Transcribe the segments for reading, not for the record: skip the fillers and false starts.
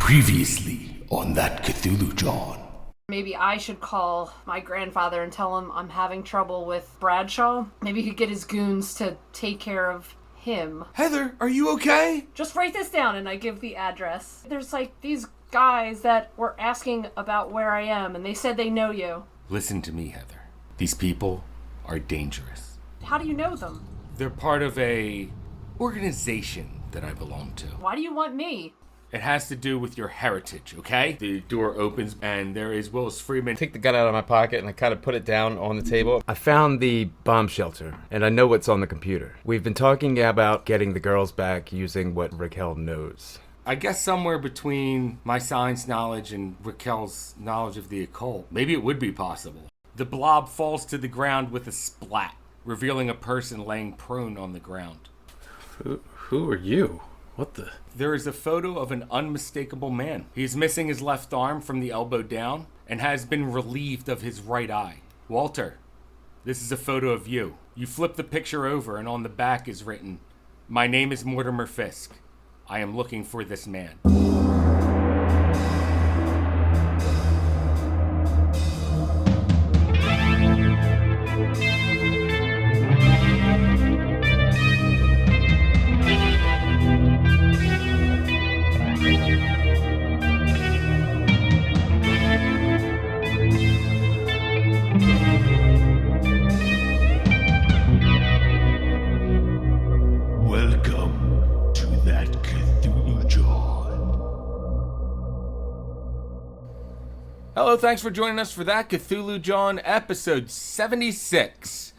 Previously on that Cthulhu John. Maybe I should call my grandfather and tell him I'm having trouble with Bradshaw. Maybe he could get his goons to take care of him. Heather, are you okay? Just write this down, and I give the address. There's these guys that were asking about where I am, and they said they know you. Listen to me, Heather. These people are dangerous. How do you know them? They're part of a organization that I belong to. Why do you want me? It has to do with your heritage, okay? The door opens and there is Willis Freeman. Take the gun out of my pocket and I kind of put it down on the table. I found the bomb shelter and I know what's on the computer. We've been talking about getting the girls back using what Raquel knows. I guess somewhere between my science knowledge and Raquel's knowledge of the occult, maybe it would be possible. The blob falls to the ground with a splat, revealing a person laying prone on the ground. Who are you? What the? There is a photo of an unmistakable man. He is missing his left arm from the elbow down and has been relieved of his right eye. Walter, this is a photo of you. You flip the picture over and on the back is written, "My name is Mortimer Fisk. I am looking for this man." Welcome to that Cthulhu John. Hello, thanks for joining us for that Cthulhu John episode 76.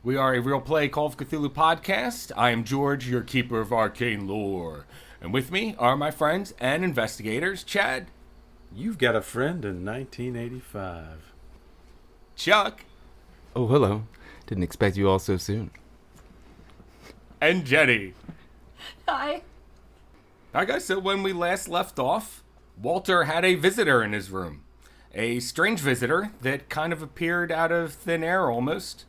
We are a Real Play Call of Cthulhu podcast. I am George, your keeper of arcane lore. And with me are my friends and investigators, Chad, You've got a friend in 1985. Chuck, Oh, hello. Didn't expect you all so soon. and Jenny. Hi. Hi guys, so when we last left off, Walter had a visitor in his room. A strange visitor that kind of appeared out of thin air almost.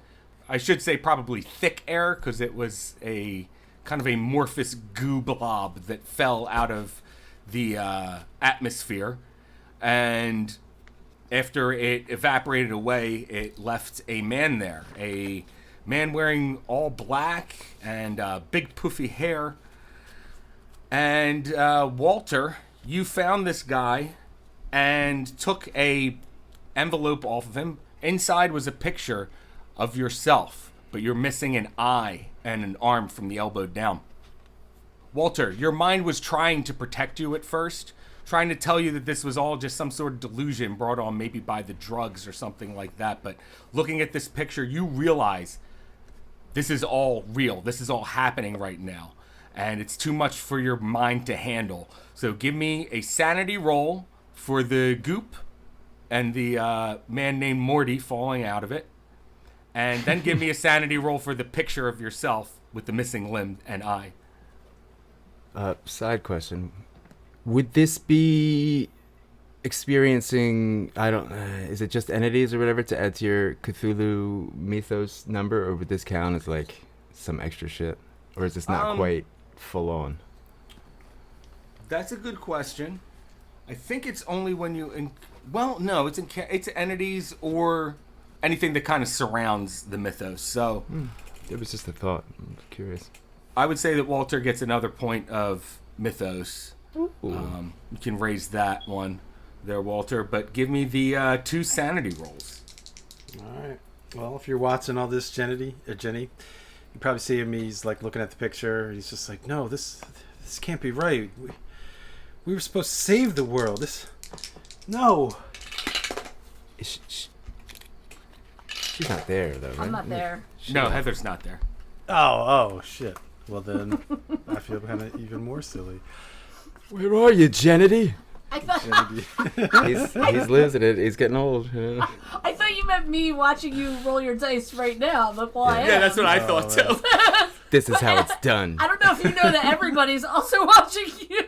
I should say probably thick air, because it was a kind of amorphous goo blob that fell out of the atmosphere. And after it evaporated away, it left a man there. A man wearing all black and big poofy hair. And Walter, you found this guy and took a envelope off of him. Inside was a picture of yourself, but you're missing an eye and an arm from the elbow down. Walter, your mind was trying to protect you at first, trying to tell you that this was all just some sort of delusion brought on maybe by the drugs or something like that. But looking at this picture, you realize this is all real. This is all happening right now. And it's too much for your mind to handle. So give me a sanity roll for the goop and the man named Morty falling out of it. And then give me a sanity roll for the picture of yourself with the missing limb and eye. Side question. Would this be experiencing, is it just entities or whatever to add to your Cthulhu mythos number? Or would this count as like some extra shit? Or is this not quite full on? That's a good question. I think it's only when you... well, no, it's entities or anything that kind of surrounds the mythos. So It was just a thought. I'm curious. I would say that Walter gets another point of mythos. You can raise that one there, Walter. But give me the 2 sanity rolls. All right. Well, if you're watching all this, Jenny, you probably see him. He's like looking at the picture. He's just like, no, this can't be right. We were supposed to save the world. No. She's not there, though, right? I'm not there. No, Heather's not there. Oh, shit. Well, then I feel kind of even more silly. Where are you, Jenny? I thought He's losing it. He's getting old. You know? I thought you meant me watching you roll your dice right now. But I am. Yeah, that's what I thought too. This is how it's done. I don't know if you know that everybody's also watching you.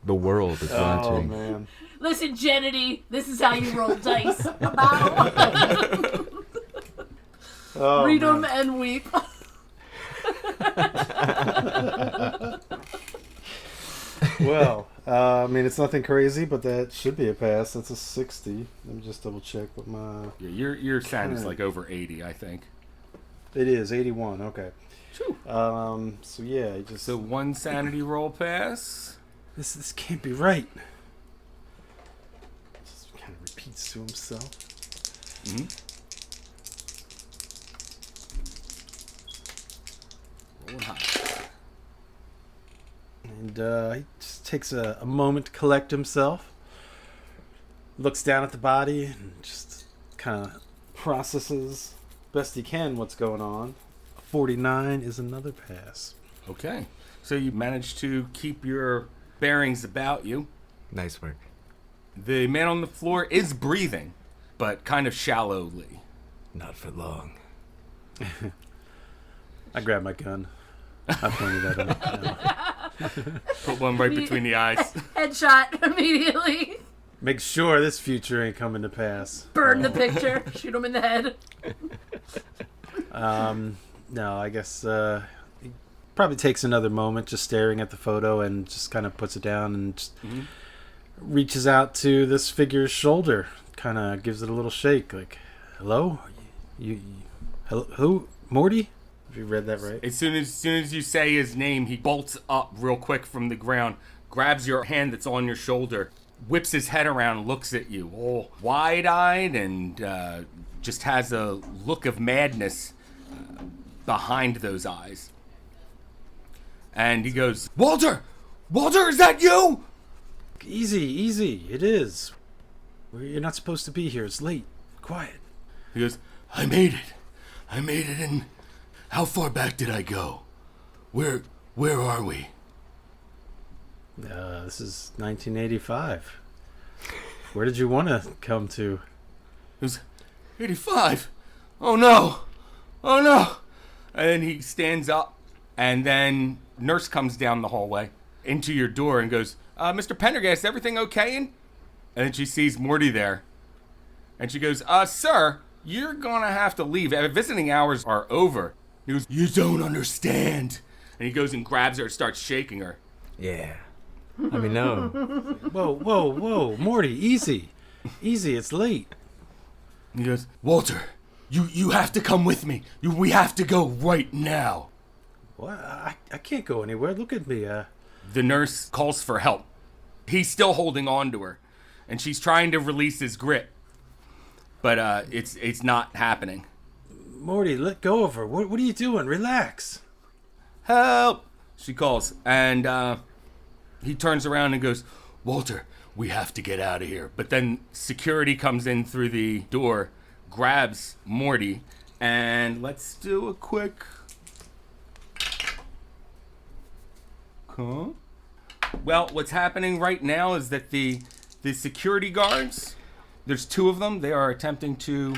The world is watching. Oh, man. Listen, Jenny, this is how you roll dice. Read them and weep. Well, I mean, it's nothing crazy, but that should be a pass. That's a 60. Let me just double check what my... Yeah, your sound is like over 80, I think. It is 81. Okay. Phew. So yeah, I just... So one sanity roll pass. This can't be right. Just kind of repeats to himself. Mm-hmm. Rolling high. And he just takes a moment to collect himself. Looks down at the body and just kind of processes best he can what's going on. 49 is another pass. Okay. So you managed to keep your bearings about you. Nice work. The man on the floor is breathing, but kind of shallowly. Not for long. I grab my gun. I pointed at him. Put one right between the eyes. Headshot immediately. Make sure this future ain't coming to pass. Burn the picture. Shoot him in the head. No, I guess he probably takes another moment just staring at the photo and just kind of puts it down and just reaches out to this figure's shoulder. Kind of gives it a little shake, like, "Hello, you hello, who? Morty? Have you read that right?" As soon as you say his name, he bolts up real quick from the ground, grabs your hand that's on your shoulder, whips his head around, looks at you, all wide-eyed, and just has a look of madness behind those eyes. And he goes, Walter! Walter, is that you? Easy. It is. You're not supposed to be here. It's late. Quiet. He goes, I made it. And how far back did I go? Where are we? This is 1985. Where did you want to come to? He goes, 85? Oh no! And then he stands up, and then nurse comes down the hallway into your door and goes, Mr. Pendergast, everything okay? And then she sees Morty there. And she goes, sir, you're gonna have to leave. Visiting hours are over. He goes, you don't understand. And he goes and grabs her and starts shaking her. Yeah. Let me know. Whoa, Morty, easy. It's late. He goes, Walter, you have to come with me. We have to go right now. What? I can't go anywhere. Look at me. The nurse calls for help. He's still holding on to her, and she's trying to release his grip, but it's not happening. Morty, let go of her. What are you doing? Relax. Help! She calls, and he turns around and goes, Walter, we have to get out of here. but then security comes in through the door, grabs Morty, and let's do a quick... Huh? Well, what's happening right now is that the security guards, there's two of them, they are attempting to...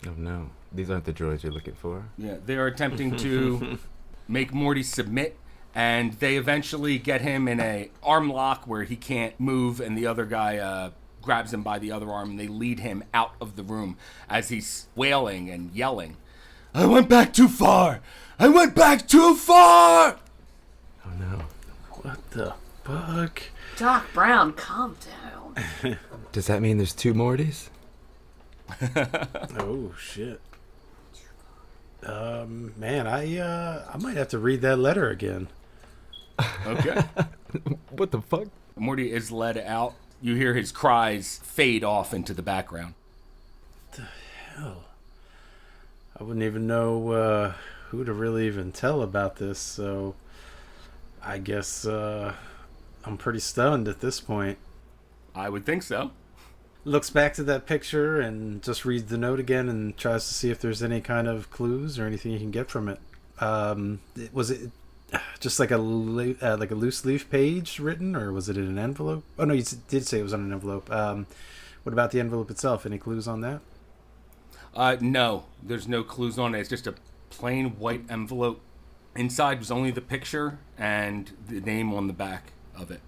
Oh no. These aren't the droids you're looking for. Yeah, they are attempting to make Morty submit, and they eventually get him in a arm lock where he can't move, and the other guy grabs him by the other arm, and they lead him out of the room as he's wailing and yelling. I went back too far. Oh no. What the fuck? Doc Brown, calm down. Does that mean there's two Mortys? Oh shit. Man, I might have to read that letter again. Okay. What the fuck? Morty is led out. You hear his cries fade off into the background. Hell. I wouldn't even know who to really even tell about this, so I guess I'm pretty stunned at this point. I would think so. Looks back to that picture and just reads the note again and tries to see if there's any kind of clues or anything you can get from it. Was it just like a loose leaf page written, or was it in an envelope? Oh no, you did say it was on an envelope. What about the envelope itself? Any clues on that? No, there's no clues on it. It's just a plain white envelope. Inside was only the picture and the name on the back of it.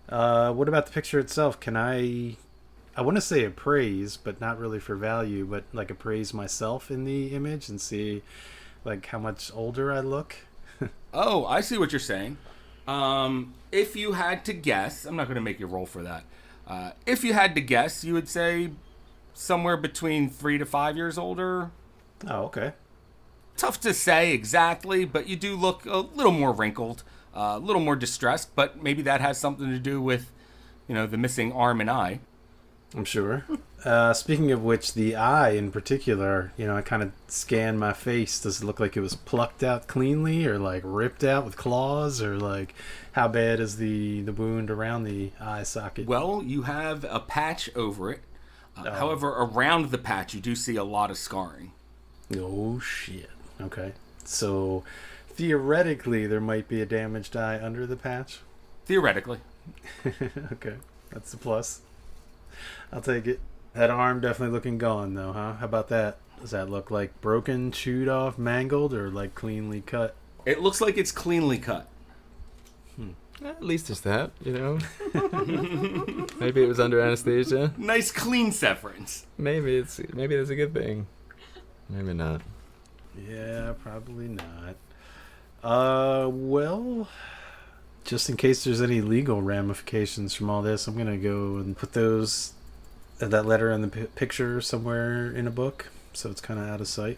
What about the picture itself? Can I want to say appraise, but not really for value, but like appraise myself in the image and see like how much older I look? Oh, I see what you're saying. If you had to guess, I'm not going to make you roll for that. If you had to guess, you would say somewhere between 3 to 5 years older. Oh, okay. Tough to say exactly, but you do look a little more wrinkled, a little more distressed, but maybe that has something to do with, the missing arm and eye. I'm sure. Speaking of which, the eye in particular, I kind of scanned my face. Does it look like it was plucked out cleanly or like ripped out with claws, or like how bad is the wound around the eye socket? Well, you have a patch over it. However, around the patch, you do see a lot of scarring. Oh, shit. Okay. So theoretically, there might be a damaged eye under the patch. Theoretically. Okay. That's a plus. I'll take it. That arm definitely looking gone, though, huh? How about that? Does that look like broken, chewed off, mangled, or like cleanly cut? It looks like it's cleanly cut. At least there's that, Maybe it was under anesthesia. Nice clean severance. Maybe that's a good thing. Maybe not. Yeah, probably not. Well, just in case there's any legal ramifications from all this, I'm gonna go and put that letter and the picture somewhere in a book, so it's kind of out of sight.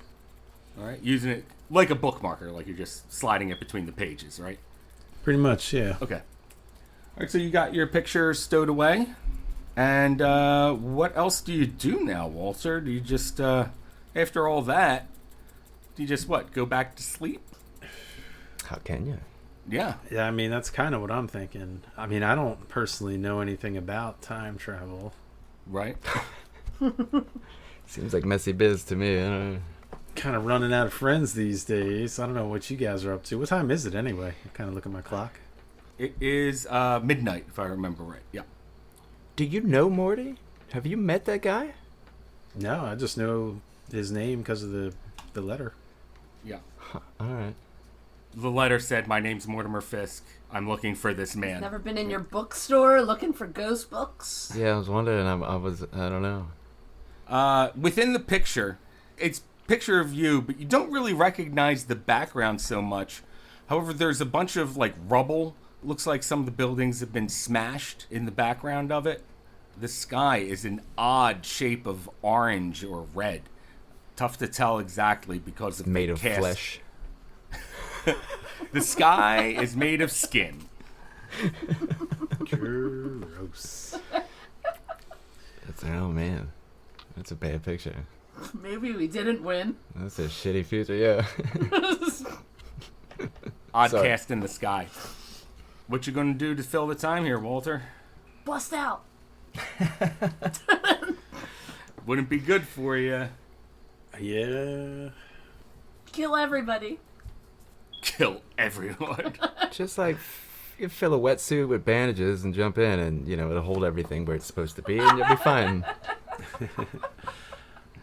All right, using it like a bookmarker, like you're just sliding it between the pages, right? Pretty much, yeah. Okay. All right, so you got your picture stowed away. And what else do you do now, Walter? Do you just, after all that, do you just, go back to sleep? How can you? Yeah. Yeah, I mean, that's kind of what I'm thinking. I mean, I don't personally know anything about time travel. Right. Seems like messy biz to me. I don't know. Kind of running out of friends these days. I don't know what you guys are up to. What time is it anyway? I kind of look at my clock. It is midnight, if I remember right. Yeah. Do you know Morty? Have you met that guy? No, I just know his name because of the letter. Yeah. All right. The letter said, "My name's Mortimer Fisk. I'm looking for this man." Never been in your bookstore looking for ghost books? Yeah, I was wondering. I don't know. Within the picture, it's picture of you, but you don't really recognize the background so much. However, there's a bunch of rubble. Looks like some of the buildings have been smashed in the background of it. The sky is an odd shape of orange or red. Tough to tell exactly because of Made the of cast. flesh. The sky is made of skin. Gross. Oh man, that's a bad picture. Maybe we didn't win. That's a shitty future. Yeah. Odd Sorry. cast in the sky. What you gonna do to fill the time here, Walter? Bust out. Wouldn't be good for you. Yeah. Kill everybody. Kill everyone. Just you fill a wetsuit with bandages and jump in, and it'll hold everything where it's supposed to be, and you'll be fine.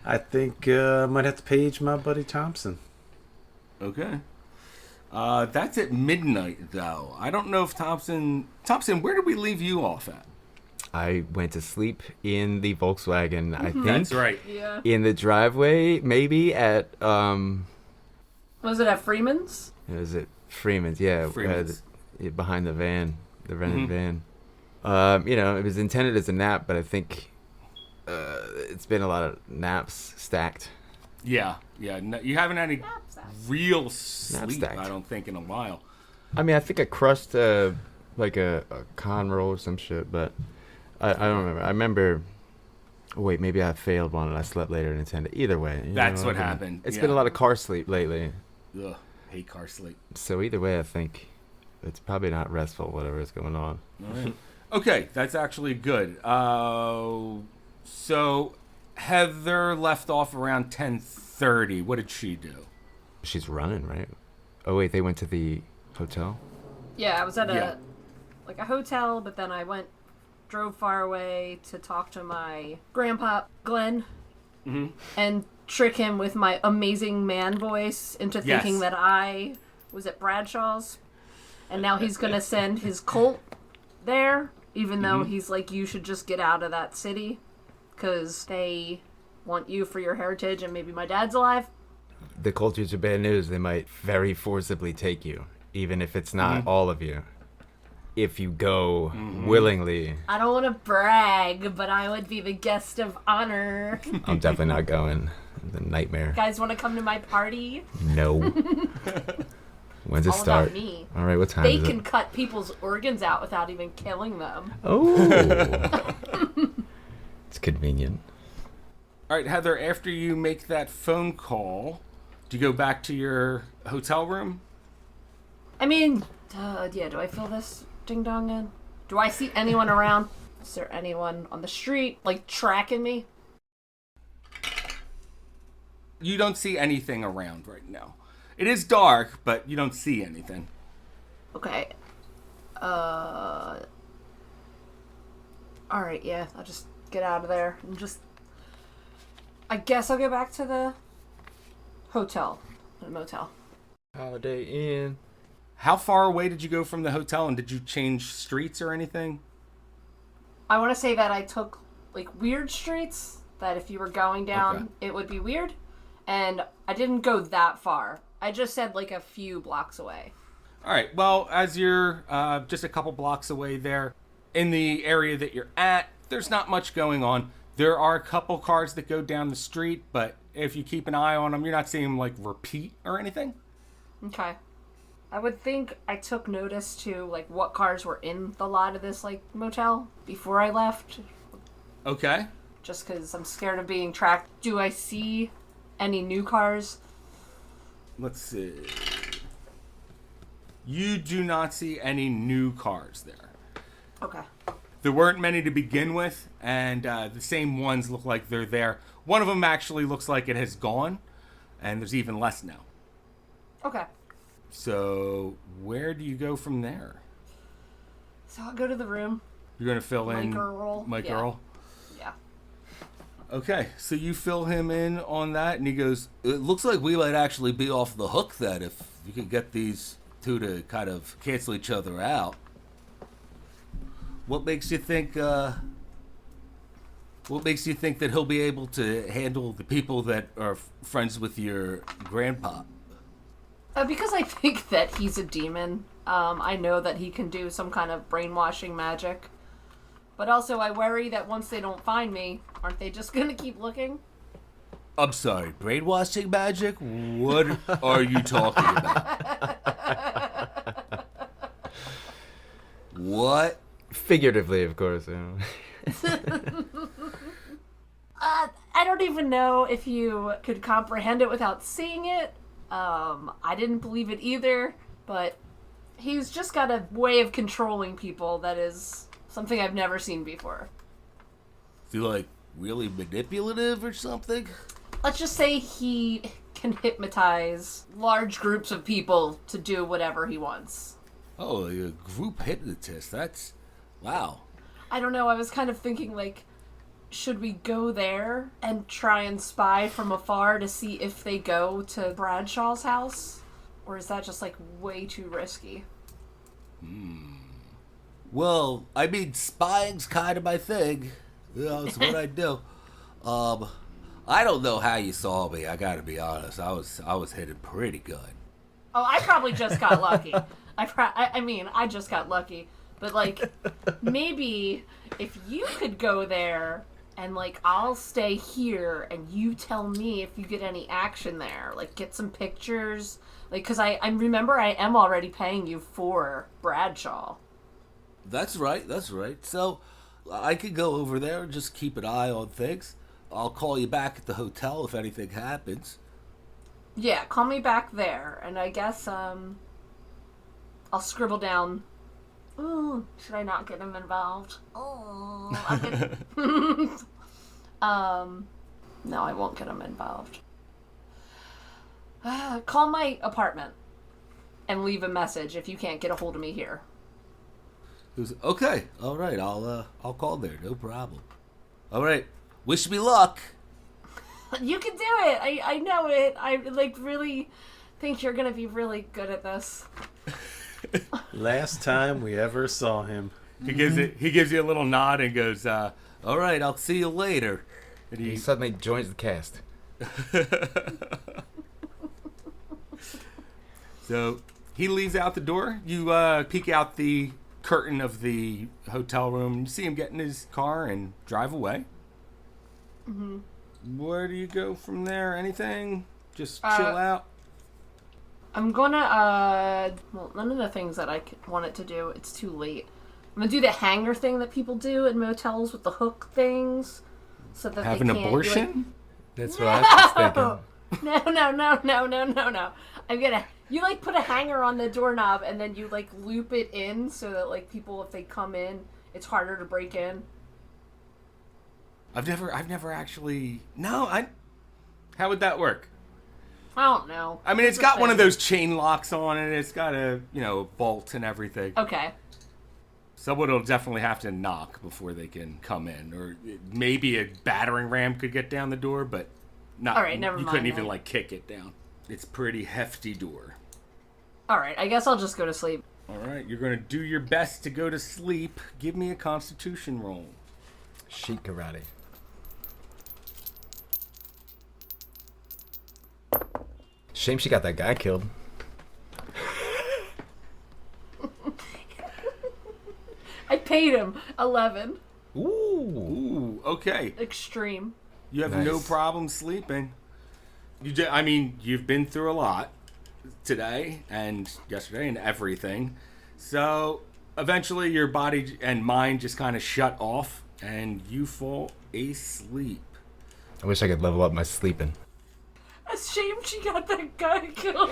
I think I might have to page my buddy Thompson. Okay. That's at midnight, though. I don't know if Thompson, where did we leave you off at? I went to sleep in the Volkswagen. I think That's right. Yeah. in the driveway, maybe at Was it at Freeman's? was it Freeman's? Yeah, Freeman's. Behind the van, the rented van. It was intended as a nap, but I think it's been a lot of naps stacked. Yeah. No, you haven't had any real sleep, stacked. I don't think, in a while. I mean, I think I crushed a con roll or some shit, but I don't remember. I remember. Oh, wait, maybe I failed one and I slept later than intended. Either way, That's what happened. It's Yeah. been a lot of car sleep lately, Ugh, hate car sleep. so either way, I think it's probably not restful. Whatever is going on. All right. Okay, that's actually good. So Heather left off around 10:30. What did she do? She's running, right? Oh wait, they went to the hotel. Yeah, I was at Yeah. a hotel, but then I drove far away to talk to my grandpa, Glenn, and trick him with my amazing man voice into thinking Yes. that I was at Bradshaw's. And now he's going to send his cult there, even though he's like, you should just get out of that city because they want you for your heritage and maybe my dad's alive. The cultures are bad news. They might very forcibly take you even if it's not all of you. If you go willingly, I don't want to brag, but I would be the guest of honor. I'm definitely not going. The nightmare. Guys want to come to my party? No. When's it All start? about me. All right, what time They is can it? cut people's organs out without even killing them. Oh. It's convenient. All right, Heather, after you make that phone call, do you go back to your hotel room? I mean, yeah, do I feel this ding dong in? Do I see anyone around? Is there anyone on the street, like, tracking me? You don't see anything around right now. It is dark, but you don't see anything. Okay. Alright, yeah, I'll just get out of there and just... I guess I'll go back to the hotel. The motel. Holiday Inn. How far away did you go from the hotel, and did you change streets or anything? I want to say that I took, like, weird streets, that if you were going down, Okay. it would be weird. And I didn't go that far. I just said, like, a few blocks away. All right, well, as you're just a couple blocks away there, in the area that you're at, there's not much going on. There are a couple cars that go down the street, but if you keep an eye on them, you're not seeing them, like, repeat or anything. Okay. I would think I took notice to, like, what cars were in the lot of this, like, motel before I left. Okay. Just because I'm scared of being tracked. Do I see any new cars? Let's see. You do not see any new cars there. Okay. There weren't many to begin with, and the same ones look like they're there. One of them actually looks like it has gone, and there's even less now. Okay. So, where do you go from there? So I'll go to the room. You're going to fill in Mike Earl. Mike Yeah. Earl? Yeah. Okay, so you fill him in on that, and he goes, "It looks like we might actually be off the hook then if you could get these two to kind of cancel each other out. What makes you think that he'll be able to handle the people that are friends with your grandpa?" Because I think that he's a demon. I know that he can do some kind of brainwashing magic. But also, I worry that once they don't find me, aren't they just gonna keep looking? I'm sorry, brainwashing magic? What are you talking about? What? Figuratively, of course. You know. I don't even know if you could comprehend it without seeing it. I didn't believe it either, but he's just got a way of controlling people that is something I've never seen before. Is he like really manipulative or something? Let's just say he can hypnotize large groups of people to do whatever he wants. Oh, a group hypnotist. That's... wow. I don't know, I was kind of thinking, like, should we go there and try and spy from afar to see if they go to Bradshaw's house? Or is that just, like, way too risky? Well, I mean, spying's kind of my thing. You know, it's what I do. I don't know how you saw me. I gotta be honest. I was hitting pretty good. Oh, I probably just got lucky. I mean, I just got lucky. But, like, maybe if you could go there and, like, I'll stay here and you tell me if you get any action there. Like, get some pictures. Like, because I remember I am already paying you for Bradshaw. That's right. That's right. So I could go over there and just keep an eye on things. I'll call you back at the hotel if anything happens. Yeah, call me back there. And I guess, I'll scribble down. Ooh, should I not get him involved? Oh, I'll get... no, I won't get him involved. Call my apartment and leave a message if you can't get a hold of me here. He was, okay, all right, I'll call there, no problem. All right, wish me luck. You can do it. I know it. I like really think you're gonna be really good at this. Last time we ever saw him. He gives you a little nod and goes, All right, I'll see you later. and He he, suddenly joins the cast. so He leaves out the door. You peek out the curtain of the hotel room. And you see him get in his car and drive away. Mm-hmm. Where do you go from there? Anything? Just chill out? I'm gonna, well, none of the things that I wanted to do, it's too late. I'm gonna do the hanger thing that people do in motels with the hook things. So that Have they an can't, abortion? That's what I was thinking. No. I'm gonna, you like put a hanger on the doorknob and then you like loop it in so that like people, if they come in, it's harder to break in. I've never actually. No, How would that work? I don't know. I mean, it's got one of those chain locks on it. It's got a, bolt and everything. Okay. Someone will definitely have to knock before they can come in. Or maybe a battering ram could get down the door, but not. All right, never you mind couldn't even, then. like, kick it down. It's a pretty hefty door. Alright, I guess I'll just go to sleep. All right, you're going to do your best to go to sleep. Give me a constitution roll. Sheet karate. Shame she got that guy killed. I paid him 11. Ooh, okay. Extreme. You have no Nice. problem sleeping. You've been through a lot today and yesterday and everything. So eventually your body and mind just kind of shut off and you fall asleep. I wish I could level up my sleeping. A shame she got that guy killed.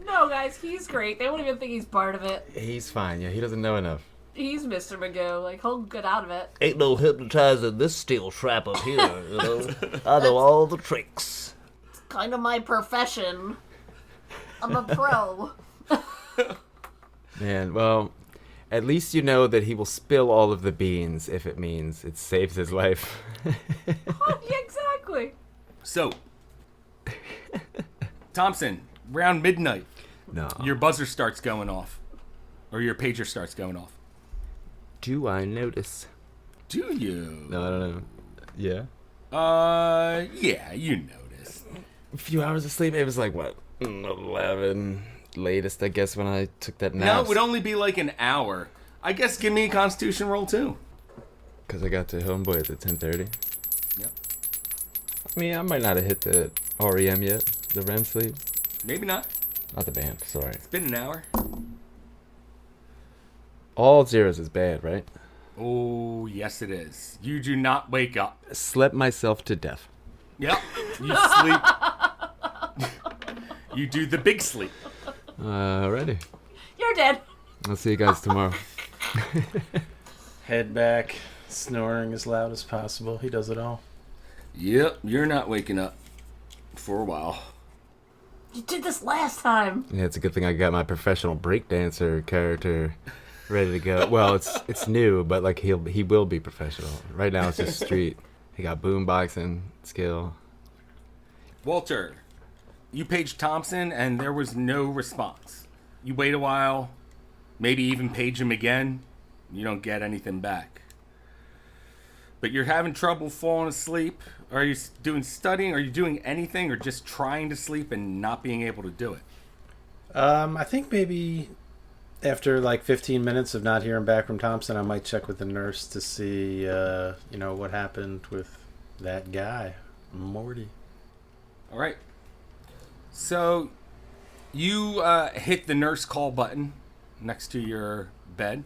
No, guys, he's great. They won't even think he's part of it. He's fine. Yeah, he doesn't know enough. He's Mr. Magoo. Like, he'll get out of it. Ain't no hypnotizing this steel trap up here, I know all the tricks. Kind of my profession. I'm a pro. Man, well, at least you know that he will spill all of the beans if it means it saves his life. Yeah, exactly. So, Thompson, around midnight, No. your buzzer starts going off. Or your pager starts going off. Do I notice? Do you? No, I don't know. Yeah. Yeah, you notice. A few hours of sleep. It was like, what, 11 latest, I guess, when I took that nap. No, it would only be like an hour. I guess give me a constitution roll too. Because I got to Homeboy at 10:30. Yep. I mean, I might not have hit the REM yet, the REM sleep. Maybe not. Not the band, sorry. It's been an hour. All zeros is bad, right? Oh, yes it is. You do not wake up. Slept myself to death. Yep. You sleep. You do the big sleep. Alrighty. You're dead. I'll see you guys tomorrow. Head back, snoring as loud as possible. He does it all. Yep, you're not waking up for a while. You did this last time. Yeah, it's a good thing I got my professional breakdancer character ready to go. Well, it's new, but like he will be professional. Right now it's just street. He got boomboxing skill. Walter, you paged Thompson and there was no response. You wait a while, maybe even page him again. You don't get anything back. But you're having trouble falling asleep. Are you doing studying? Are you doing anything or just trying to sleep and not being able to do it? I think maybe after like 15 minutes of not hearing back from Thompson, I might check with the nurse to see, what happened with that guy, Morty. All right. So you hit the nurse call button next to your bed,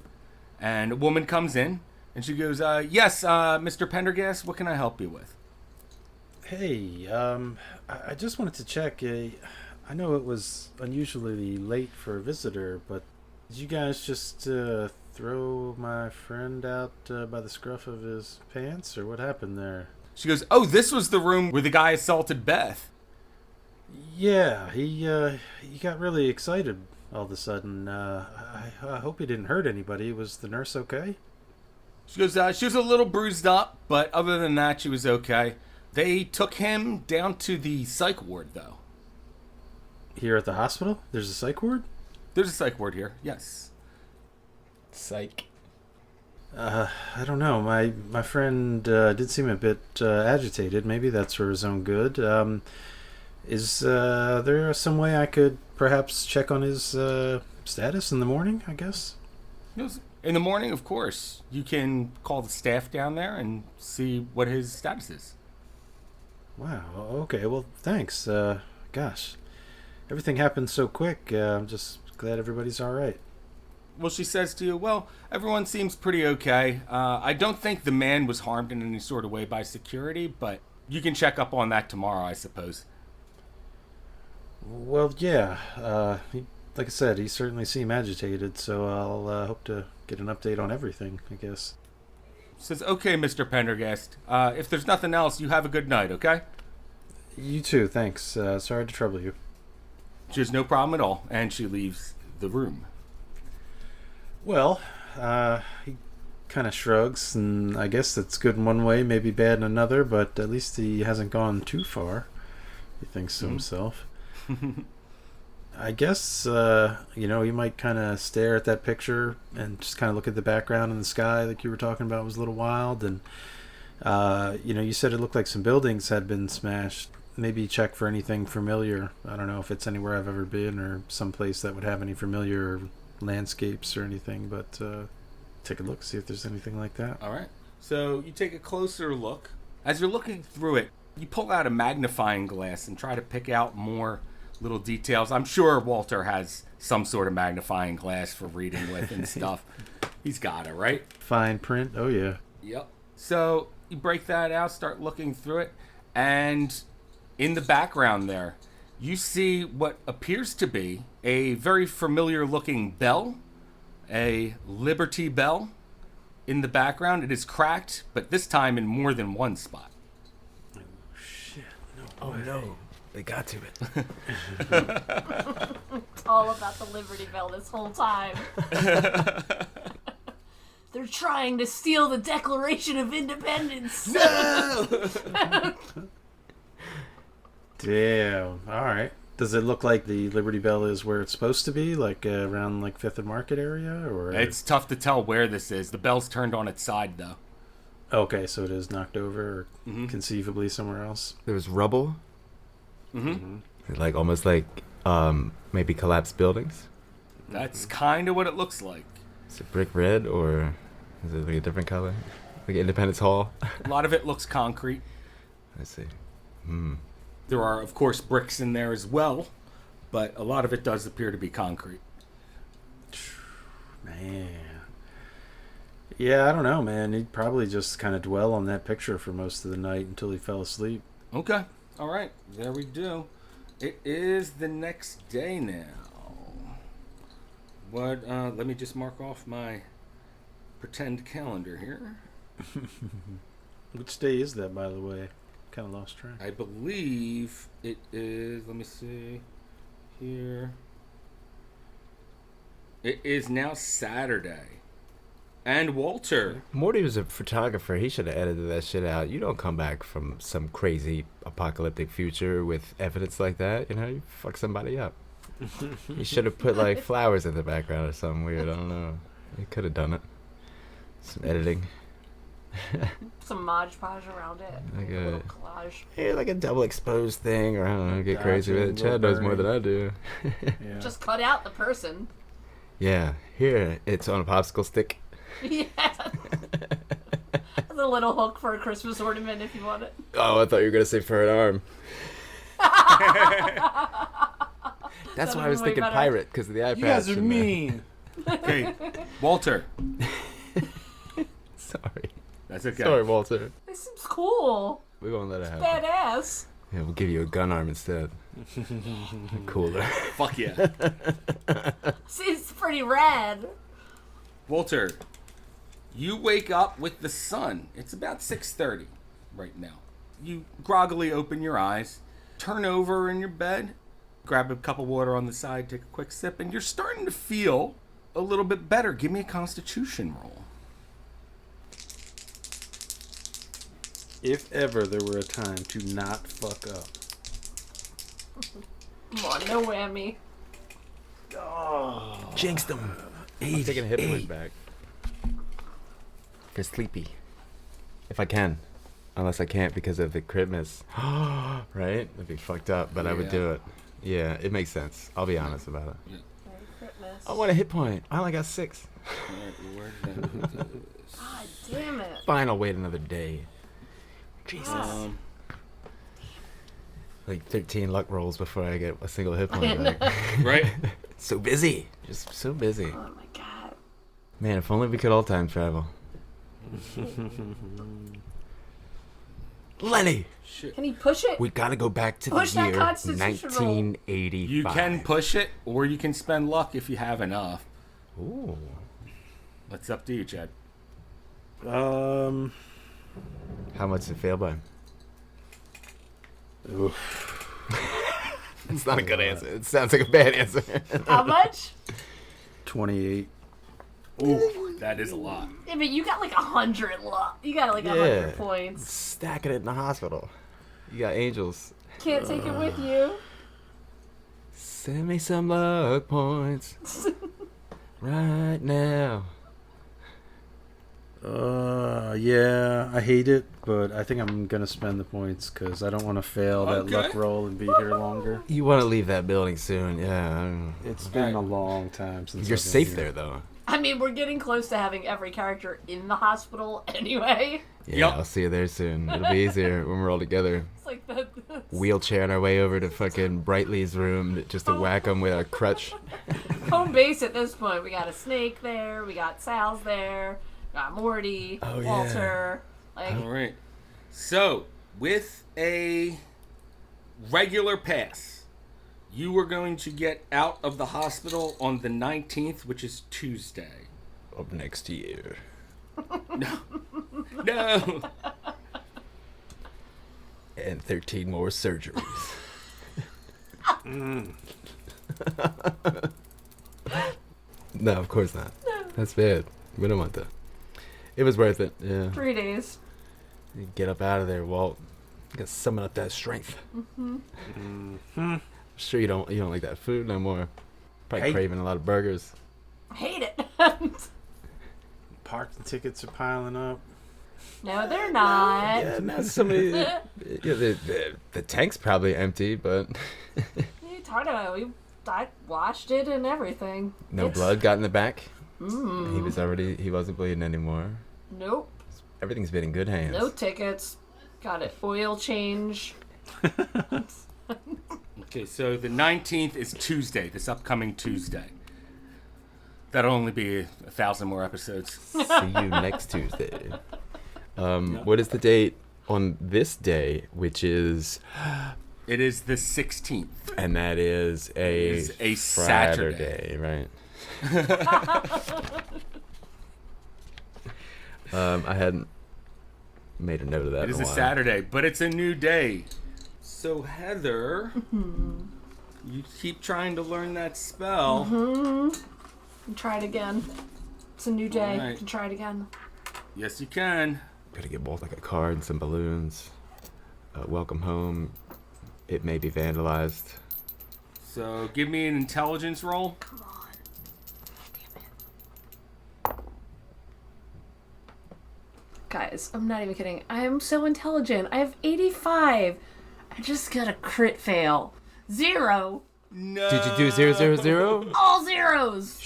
and a woman comes in, and she goes, yes, Mr. Pendergast, what can I help you with? Hey, I just wanted to check. I know it was unusually late for a visitor, but did you guys just throw my friend out by the scruff of his pants, or what happened there? She goes, oh, this was the room where the guy assaulted Beth. Yeah, he got really excited all of a sudden. I hope he didn't hurt anybody. Was the nurse okay? She goes, she was a little bruised up, but other than that, she was okay. They took him down to the psych ward, though. Here at the hospital? There's a psych ward? There's a psych ward here, yes. Psych. I don't know. My friend did seem a bit agitated. Maybe that's for his own good. Is there some way I could perhaps check on his status in the morning, I guess? In the morning, of course. You can call the staff down there and see what his status is. Wow, okay, well, thanks. Gosh, everything happened so quick. I'm just glad everybody's all right. Well, she says to you, well, everyone seems pretty okay. I don't think the man was harmed in any sort of way by security, but you can check up on that tomorrow, I suppose. Well, yeah, like I said, he certainly seemed agitated, so I'll hope to get an update on everything, I guess. Says, okay, Mr. Pendergast. If there's nothing else, you have a good night, okay? You too, thanks. Sorry to trouble you. Just no problem at all. And she leaves the room. Well, he kind of shrugs, and I guess that's good in one way, maybe bad in another, but at least he hasn't gone too far, he thinks to himself. I guess, he might kind of stare at that picture and just kind of look at the background in the sky like you were talking about was a little wild, and, you said it looked like some buildings had been smashed. Maybe check for anything familiar. I don't know if it's anywhere I've ever been or someplace that would have any familiar landscapes or anything, but take a look, see if there's anything like that. All right. So you take a closer look. As you're looking through it, you pull out a magnifying glass and try to pick out more little details. I'm sure Walter has some sort of magnifying glass for reading with and stuff. He's got it, right? Fine print. Oh, yeah. Yep. So you break that out, start looking through it, and in the background there, you see what appears to be a very familiar looking bell, a Liberty Bell in the background. It is cracked, but this time in more than one spot. Oh no, they got to it. It's all about the Liberty Bell this whole time. They're trying to steal the Declaration of Independence. No! Damn. All right. Does it look like the Liberty Bell is where it's supposed to be, like around like 5th and Market area, or? It's tough to tell where this is. The bell's turned on its side, though. Okay, so it is knocked over, or conceivably somewhere else. There was rubble. Like almost like maybe collapsed buildings. That's kind of what it looks like. Is it brick red or is it like a different color? Like Independence Hall? A lot of it looks concrete. I see. There are, of course, bricks in there as well, but a lot of it does appear to be concrete. Man. Yeah, I don't know, man. He'd probably just kind of dwell on that picture for most of the night until he fell asleep. Okay. All right. There we do. It is the next day now. Let me just mark off my pretend calendar here. Which day is that, by the way? Kind of lost track. I believe it is, let me see here. It is now Saturday. And Walter. Morty was a photographer. He should have edited that shit out. You don't come back from some crazy apocalyptic future with evidence like that. You fuck somebody up. You should have put like flowers in the background or something weird. I don't know. You could have done it. Some editing. Some Mod Podge around it. Like a a- little collage. Yeah, like a double exposed thing, or I don't know, get Gotcha, crazy with it. little Chad knows more burning. than I do. Yeah. Just cut out the person. Yeah, here it's on a popsicle stick. Yeah. The little hook for a Christmas ornament if you want it. Oh, I thought you were gonna say for an arm. That's That why I was was way thinking better. pirate because of the eye You guys patch are and the- mean. Okay, Walter. Sorry, That's okay. sorry, Walter. This seems cool. We won't let it happen. Badass. Yeah, we'll give you a gun arm instead. Cooler. Fuck yeah. Seems pretty rad. Walter, you wake up with the sun. It's about 6:30 right now. You groggily open your eyes, turn over in your bed, grab a cup of water on the side, take a quick sip, and you're starting to feel a little bit better. Give me a constitution roll. If ever there were a time to not fuck up. Come on, no whammy. Jinxed him. I'm taking a hit points back. For sleepy. If I can. unless I can't because of the crit miss. Right? That'd be fucked up, but I would Yeah. do it. Yeah, it makes sense. I'll be honest about it. Merry Christmas. I want a hit point. I only got 6. God damn it. Fine, I'll wait another day. Jesus. Um, Like 13 luck rolls before I get a single hit point back. Right? So busy. Just so busy. Oh my god. Man, if only we could all time travel. Lenny, Can he push it? we gotta go back to Push the that year Constitution roll. 1985. You can push it, or you can spend luck if you have enough. Ooh. It's up to you, Chad. How much does it fail by? It's not a good answer. It sounds like a bad answer. How much? 28. Ooh, that is a lot. Yeah, but you got like 100 You got like 100 points. Stacking it in the hospital. You got angels. Can't take it with you. Send me some luck points right now. Yeah, I hate it, but I think I'm gonna spend the points because I don't want to fail that luck Okay. roll and be here longer. You want to leave that building soon, yeah. It's been a long time since You're I've been safe here. there, though. I mean, we're getting close to having every character in the hospital anyway. Yeah, Yup. I'll see you there soon. It'll be easier when we're all together. It's like the Wheelchair on our way over to fucking Brightly's room just to whack him with a crutch. home base at this point. We got a Snake there. We got Sal's there. We got Morty. Oh, yeah. Walter. Like, All right. So, with a regular pass, you are going to get out of the hospital on the 19th, which is Tuesday. Up next year. No. And 13 more surgeries. No, of course not. That's bad. We don't want that. It was worth it, yeah. 3 days. You get up out of there, Walt. You gotta summon up that strength. Sure you don't like that food no more. Probably Hey. craving a lot of burgers. Hate it. Parking tickets are piling up. No, they're not. Yeah, now somebody. Yeah, the tank's probably empty, but What are you talking about? I washed it and everything. no It's- blood got in the back. He wasn't bleeding anymore. Nope. Everything's been in good hands. No tickets. Got it. Oil change. Okay, so the 19th is Tuesday, this upcoming Tuesday. That'll only be 1,000 more episodes. See you next Tuesday. What is the date on this day, which is, It is the 16th. and that is a, It is a Saturday. right? I hadn't made a note of that. It is in a while. Saturday, but it's a new day. So, Heather, you keep trying to learn that spell. And try it again. It's a new day. Alright. You can try it again. Yes, you can. Gotta get both like a card and some balloons. Welcome home. It may be vandalized. So, give me an intelligence roll. Come on. Guys, I'm not even kidding. I am so intelligent. I have 85. I just got a crit fail. 0. No. Did you do 000? All zeros.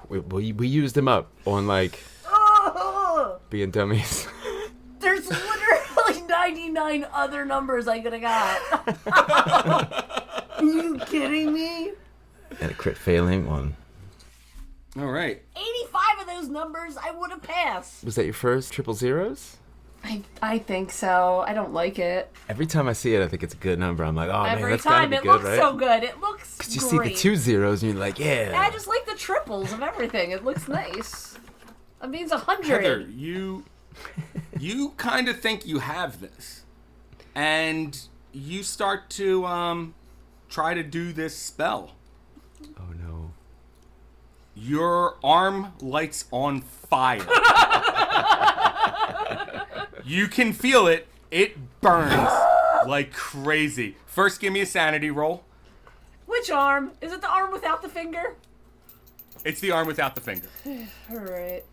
We used them up on like Oh, being dummies. there's literally 99 other numbers I could have got. Are you kidding me? And a crit failing one. All right. 85 of those numbers I would have passed. Was that your first triple zeros? I think so. I don't like it. Every time I see it, I think it's a good number. I'm like, oh man, Every that's gotta time be it good, looks right? so good. It looks Because you great. see the 2 zeros and you're like, yeah. I just like the triples of everything. It looks nice. That means 100. Heather, you kind of think you have this, and you start to try to do this spell. Oh no. Your arm lights on fire. You can feel it. It burns like crazy. First, give me a sanity roll. Which arm? Is it the arm without the finger? It's the arm without the finger. Alright.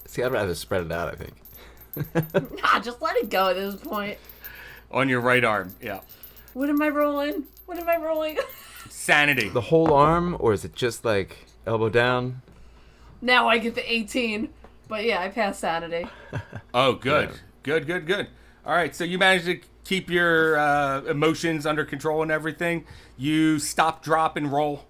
See, I'd rather spread it out, I think. Nah, just let it go at this point. On your right arm, yeah. What am I rolling? What am I rolling? Sanity. The whole arm, or is it just like elbow down? Now I get the 18. But yeah, I passed Saturday. Oh, good. Good. All right, so you managed to keep your emotions under control and everything. You stop, drop, and roll.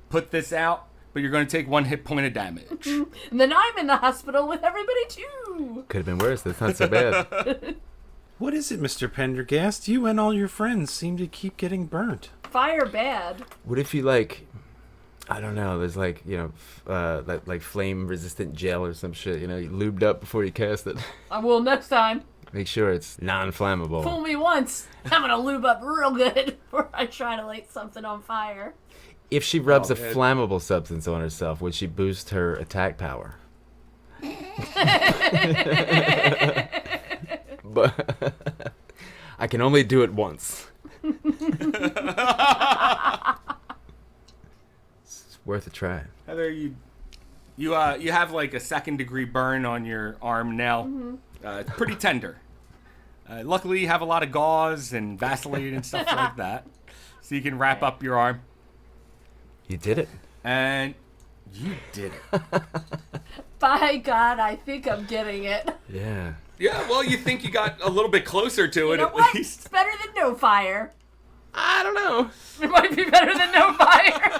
Put this out, but you're going to take 1 hit point of damage. And then I'm in the hospital with everybody too. Could have been worse. That's not so bad. What is it, Mr. Pendergast? You and all your friends seem to keep getting burnt. Fire bad. What if you I don't know. There's like flame resistant gel or some shit. You know, you lubed up before you cast it. I will next time. Make sure it's non-flammable. Fool me once. I'm gonna lube up real good before I try to light something on fire. If she rubs a man. flammable substance on herself, would she boost her attack power? But I can only do it once. It's worth a try. Heather, you have like a 2nd-degree burn on your arm now. It's pretty tender. Luckily, you have a lot of gauze and Vaseline and stuff like that, so you can wrap up your arm. You did it. And you did it. By God, I think I'm getting it. Yeah. Yeah, well, you think you got a little bit closer to You it know at what? least. It's better than no fire. I don't know. It might be better than no fire.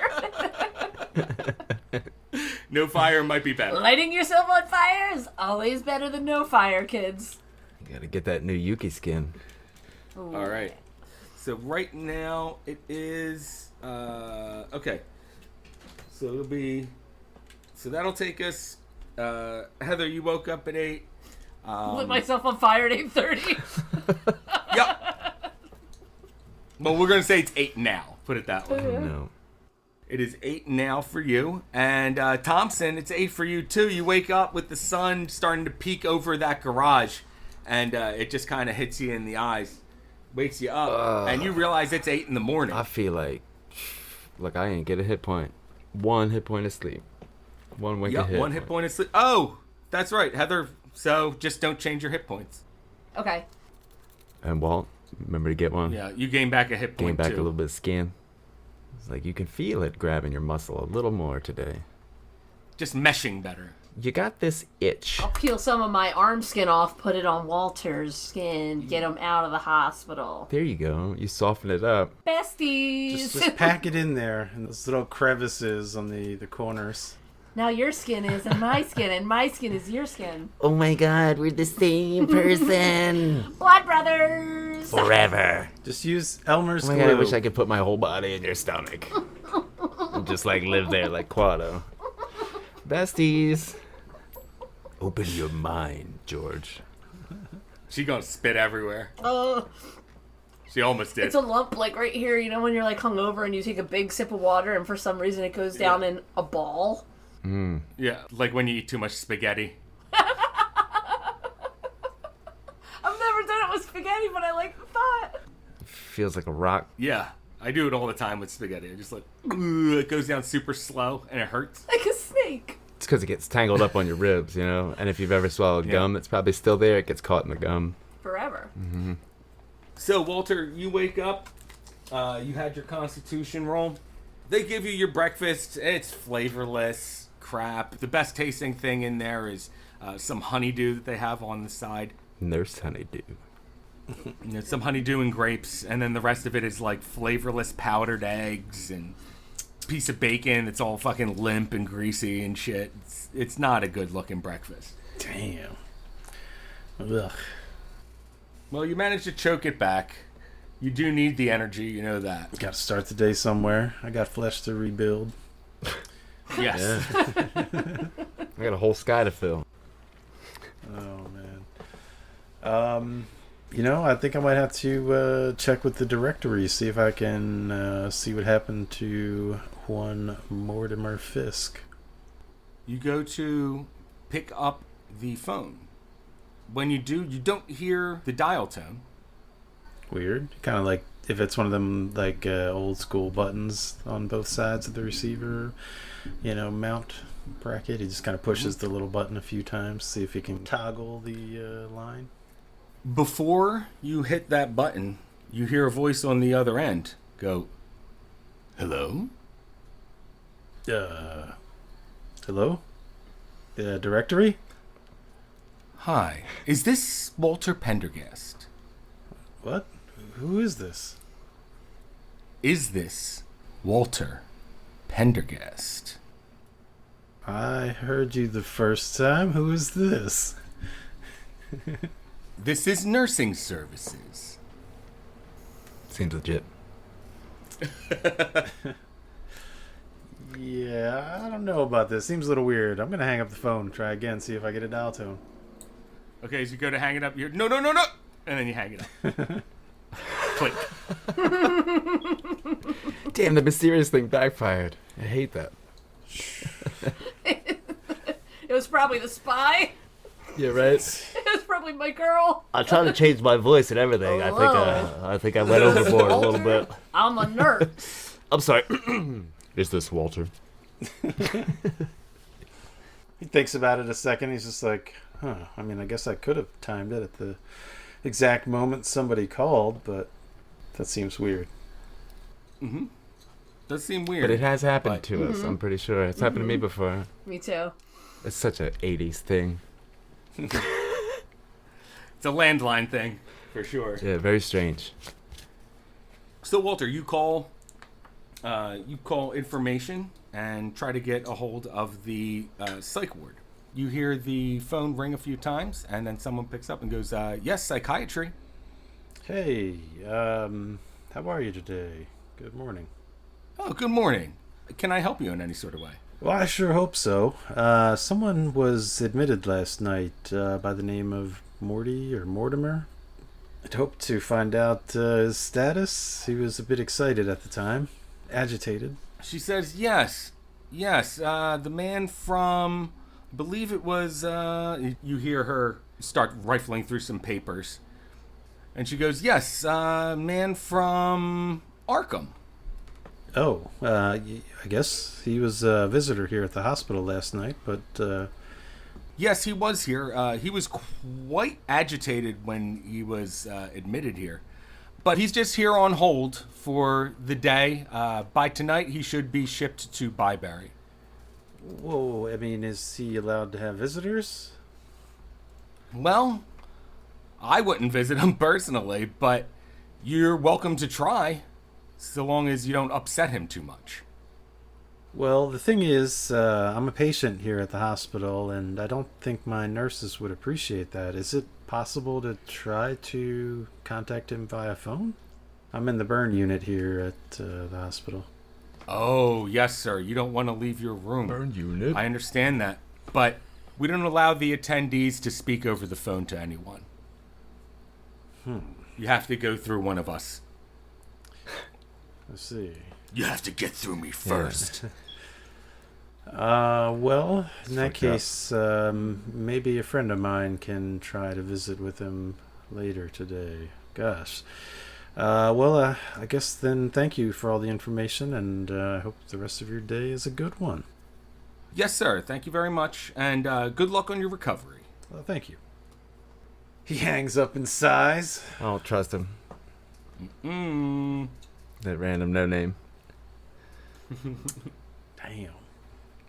No fire might be better. Lighting yourself on fire is always better than no fire, kids. You gotta get that new Yuki skin. Ooh. All right. So right now it is okay. So it'll be. So that'll take us. Heather, you woke up at 8. Lit myself on fire at 8:30. Yep. Well, we're gonna say it's 8 now. Put it that way. No. It is 8 now for you, and Thompson, it's 8 for you too. You wake up with the sun starting to peek over that garage, and it just kind of hits you in the eyes, wakes you up, and you realize it's 8 in the morning. I feel like, look, I ain't get a hit point. 1 hit point of sleep. 1 wink of hit. 1 hit point of sleep. Oh, that's right, Heather. So just don't change your hit points. Okay. And Walt, remember to get one. Yeah, you gain back a hit Gain point back too. a little bit of skin. It's like you can feel it grabbing your muscle a little more today. Just meshing better. You got this itch. I'll peel some of my arm skin off, put it on Walter's skin, get him out of the hospital. There you go. You soften it up. Besties! Just pack it in there in those little crevices on the corners. Now your skin is and my skin is your skin. Oh my god, we're the same person. Blood brothers! Forever. Just use Elmer's Oh my glue. god, I wish I could put my whole body in your stomach. And just like live there like Quado. Besties. Open your mind, George. She gonna spit everywhere. Oh, She almost did. it's a lump like right here, you know when you're like hungover and you take a big sip of water and for some reason it goes down in a ball? Yeah, like when you eat too much spaghetti. I've never done it with spaghetti, but I like the thought. Feels like a rock. Yeah, I do it all the time with spaghetti. I just like, it goes down super slow and it hurts. Like a snake. It's because it gets tangled up on your ribs, you know? And if you've ever swallowed Yeah. gum that's probably still there, it gets caught in the gum. Forever. So, Walter, you wake up. You had your constitution roll. They give you your breakfast. It's flavorless crap. The best tasting thing in there is some honeydew that they have on the side. Nurse honeydew. You know, some honeydew and grapes, and then the rest of it is like flavorless powdered eggs and piece of bacon that's all fucking limp and greasy and shit. It's not a good looking breakfast. Damn. Ugh. Well, you managed to choke it back. You do need the energy, you know that. Got to start the day somewhere. I got flesh to rebuild. Yes. I got a whole sky to fill. Oh man. You know, I think I might have to check with the directory, see if I can see what happened to one Mortimer Fisk. You go to pick up the phone. When you do, you don't hear the dial tone. Weird. Kind of like if it's one of them like old school buttons on both sides of the receiver, mount bracket. He just kind of pushes the little button a few times, see if he can toggle the line. Before you hit that button, you hear a voice on the other end go, "Hello?" Hello? The directory? "Hi. Is this Walter Pendergast?" What? Who is this? "Is this Walter Pendergast?" I heard you the first time. Who is this? "This is nursing services." Seems legit. Yeah, I don't know about this. Seems a little weird. I'm gonna hang up the phone. Try again. See if I get a dial tone. Okay, as you go to hang it up, you're, no, and then you hang it up. Click. Damn, the mysterious thing backfired. I hate that. It was probably the spy. Yeah, right? It was probably my girl. I tried to change my voice and everything. I think I went overboard a little bit. I'm a nurse. I'm sorry. Is this Walter? He thinks about it a second. He's just like, I mean, I guess I could have timed it at the exact moment somebody called, but that seems weird. Mm-hmm. Does seem weird. But it has happened to us, I'm pretty sure. It's happened to me before. Me too. It's such a 80s thing. It's a landline thing, for sure. Yeah, very strange. So, Walter, you call information and try to get a hold of the psych ward. You hear the phone ring a few times, and then someone picks up and goes, "Yes, psychiatry." Hey, how are you today? Good morning. "Oh, good morning. Can I help you in any sort of way?" Well, I sure hope so. Someone was admitted last night by the name of Morty or Mortimer. I'd hoped to find out his status. He was a bit excited at the time. Agitated. She says, yes, the man from, I believe it was, you hear her start rifling through some papers. And she goes, yes, man from Arkham. Oh, I guess he was a visitor here at the hospital last night, but Yes, he was here. He was quite agitated when he was admitted here. But he's just here on hold for the day. By tonight, he should be shipped to Byberry. whoa, I mean, is he allowed to have visitors? Well, I wouldn't visit him personally, but you're welcome to try, so long as you don't upset him too much. Well, the thing is, I'm a patient here at the hospital, and I don't think my nurses would appreciate that. Is it possible to try to contact him via phone? I'm in the burn unit here at the hospital. Oh, yes, sir. You don't want to leave your room. Burn unit? I understand that, but we don't allow the attendees to speak over the phone to anyone. You have to go through one of us. Let's see. You have to get through me first. Well, in that fucked up. case, maybe a friend of mine can try to visit with him later today. Gosh. Well, I guess then thank you for all the information, and I hope the rest of your day is a good one. Yes, sir. Thank you very much, and good luck on your recovery. Well, thank you. He hangs up and sighs. I don't trust him. Mm. That random no name. Damn.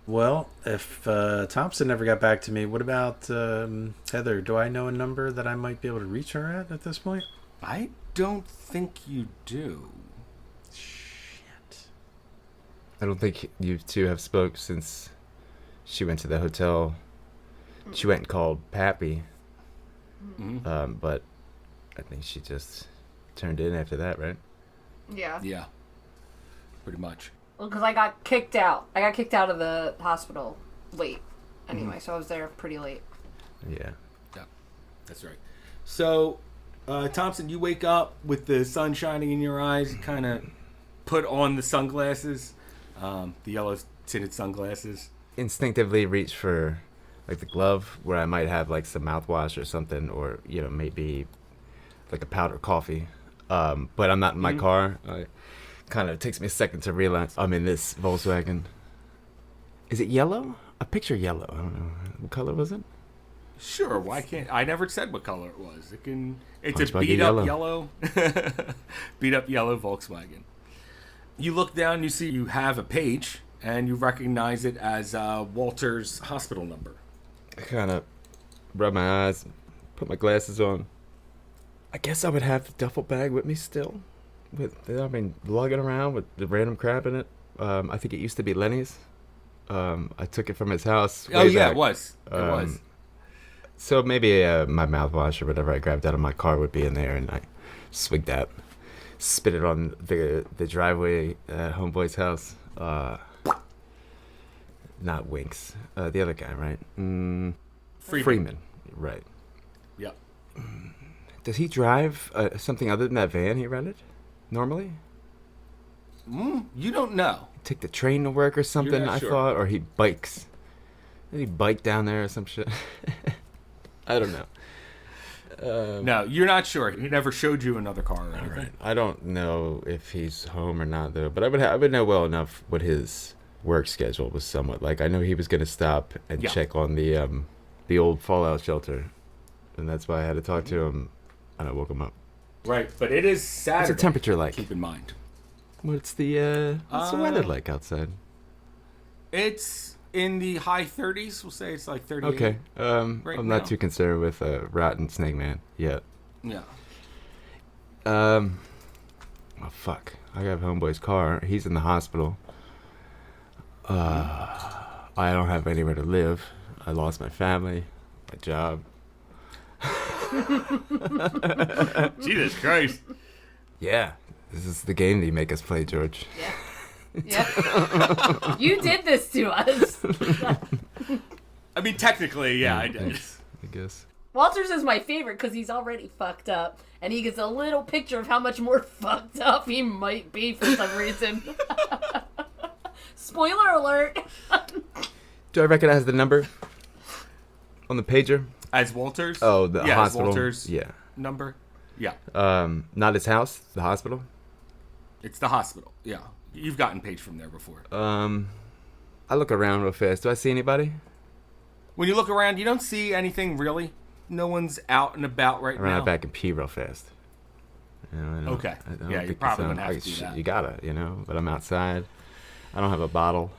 Well, if Thompson never got back to me, what about Heather? Do I know a number that I might be able to reach her at this point? I don't think you do. Shit. I don't think you two have spoke since she went to the hotel. She went and called Pappy. Mhm. But I think she just turned in after that, right? Yeah. Yeah. Pretty much. Well, because I got kicked out. I got kicked out of the hospital late. Anyway, so I was there pretty late. Yeah. That's right. So, Thompson, you wake up with the sun shining in your eyes. You kind of put on the sunglasses, the yellow tinted sunglasses. Instinctively reach for like the glove where I might have like some mouthwash or something, or maybe like a powdered coffee. but I'm not in my car. It kind of takes me a second to realize I'm in this Volkswagen. Is it yellow? A picture yellow. I don't know. What color was it? Sure, why can't I never said what color it was. It's Punch a buggy beat up yellow. beat up yellow Volkswagen. You look down, you see you have a page, and you recognize it as Walter's hospital number. I kind of rub my eyes, put my glasses on. I guess I would have the duffel bag with me still. Lugging around with the random crap in it. I think it used to be Lenny's. I took it from his house. Oh yeah, back. it was. It was. So maybe my mouthwash or whatever I grabbed out of my car would be in there, and I swigged that, spit it on the driveway at Homeboy's house. Not Winks, the other guy, right? Freeman, right? Yep. Does he drive something other than that van he rented normally? You don't know. Take the train to work or something, not I sure. thought, or he bikes. Did he bike down there or some shit? I don't know. No, you're not sure. He never showed you another car or anything. Right. I don't know if he's home or not though, but I would know well enough what his work schedule was somewhat like. I know he was going to stop and Yeah. check on the old fallout shelter, and that's why I had to talk to him, and I woke him up. Right, but it is Saturday. What's the temperature like? Keep in mind. What's the weather like outside? It's in the high 30s. We'll say it's like 38. Okay. Right I'm now. not too concerned with rotten snake man yet. Yeah. Oh fuck! I got Homeboy's car. He's in the hospital. I don't have anywhere to live. I lost my family, my job. Jesus Christ. Yeah, this is the game that you make us play, George. Yeah. You did this to us. I mean, technically, yeah, I did. Thanks, I guess. Walters is my favorite because he's already fucked up, and he gets a little picture of how much more fucked up he might be for some reason. Spoiler alert. Do I recognize the number on the pager? As Walters? Oh, the yeah, hospital. As Walters Yeah. number? Yeah. Not his house. The hospital. It's the hospital. Yeah. You've gotten page from there before. I look around real fast. Do I see anybody? When you look around, you don't see anything really. No one's out and about right I ran now. out back and pee real fast. You know, I don't- Okay. I don't Yeah, you're think probably it's, gonna have to do that. You gotta, but I'm outside. I don't have a bottle.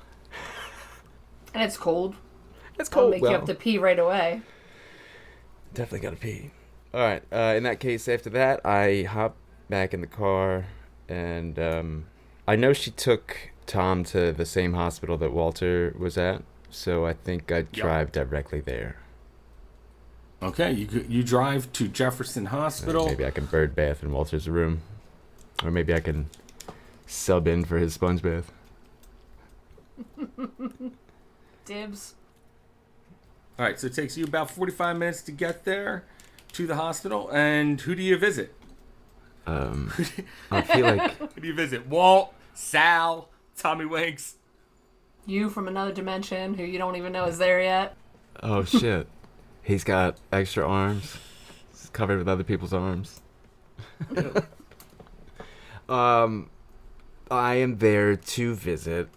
And it's cold. It's It'll cold. make you have to pee right away. Definitely gotta pee. All right. In that case, after that, I hop back in the car, and I know she took Tom to the same hospital that Walter was at, so I think I'd drive directly there. Okay, you drive to Jefferson Hospital. Maybe I can bird bath in Walter's room, or maybe I can sub in for his sponge bath. Dibs. All right, so it takes you about 45 minutes to get there to the hospital. And who do you visit? I feel like Who do you visit? Walt, Sal, Tommy Winks. You from another dimension who you don't even know is there yet. oh shit, he's got extra arms. He's covered with other people's arms. I am there to visit.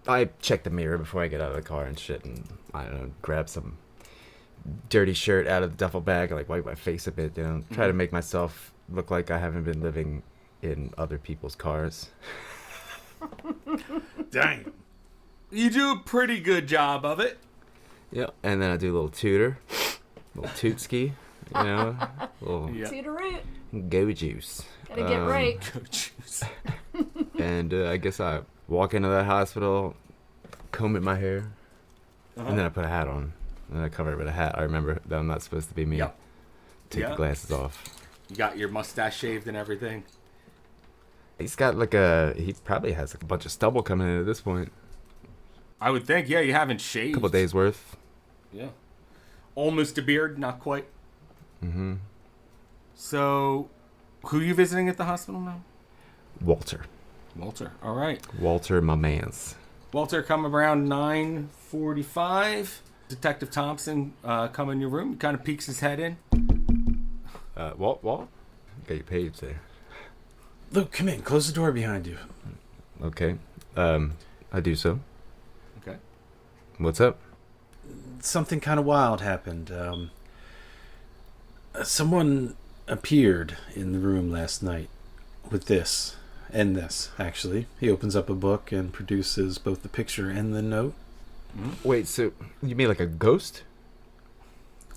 I check the mirror before I get out of the car and shit, and I don't know, grab some dirty shirt out of the duffel bag, like wipe my face a bit, try to make myself look like I haven't been living in other people's cars. Dang. You do a pretty good job of it. Yep, and then I do a little tutor, little tootski, little Yeah. Toot-a-root. go juice. Gotta get right. And I guess I walk into that hospital, comb at my hair, and then I put a hat on. And I cover it with a hat. I remember that I'm not supposed to be me. Yep. Take Yeah. the glasses off. You got your mustache shaved and everything. He's got he probably has a bunch of stubble coming in at this point. I would think, yeah, you haven't shaved. A couple days worth. Yeah. Almost a beard, not quite. Mm-hmm. So, who are you visiting at the hospital now? Walter. Walter. All right. Walter, my mans. Walter, come around 9:45. Detective Thompson come in your room. He kind of peeks his head in. Walt? Got your page there. Luke, come in. Close the door behind you. Okay. I do so. Okay. What's up? Something kind of wild happened. Someone appeared in the room last night with this and this, actually. He opens up a book and produces both the picture and the note. Wait, so you mean like a ghost?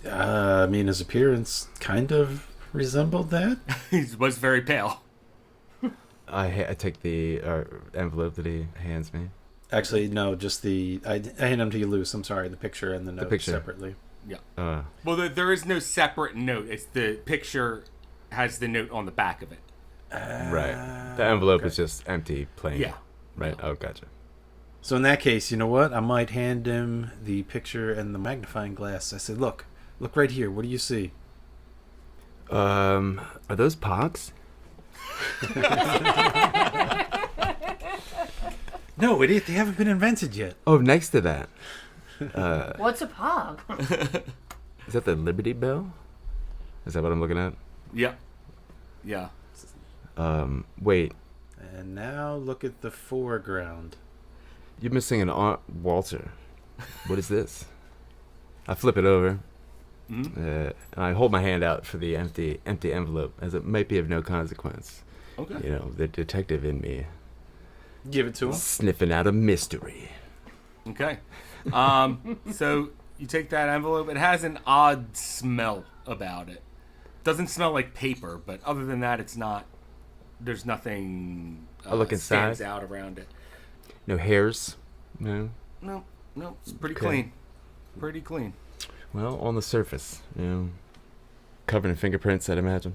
I mean, his appearance kind of resembled that. He was very pale. I take the envelope that he hands me. Actually, no, just I hand them to you loose. I'm sorry, the picture and the note picture. separately. Yeah. Well, there is no separate note. It's the picture has the note on the back of it. Right. The envelope is just empty, plain. Yeah. Right. Oh, gotcha. So in that case, you know what? I might hand him the picture and the magnifying glass. I said, look right here. What do you see? Are those pogs? No, idiot. They haven't been invented yet. Oh, next to that. What's a pog? Is that the Liberty Bell? Is that what I'm looking at? Yeah. Yeah. Wait. And now look at the foreground. You're missing an Aunt Walter. What is this? I flip it over. And I hold my hand out for the empty envelope, as it might be of no consequence. Okay. You know, the detective in me Give it to him. sniffing out a mystery. Okay. So you take that envelope. It has an odd smell about it. Doesn't smell like paper, but other than that, it's not. There's nothing. I look inside. Stands out around it. No hairs? No? No, it's pretty Okay. clean. Pretty clean. Well, on the surface, you know. Covered in fingerprints, I'd imagine.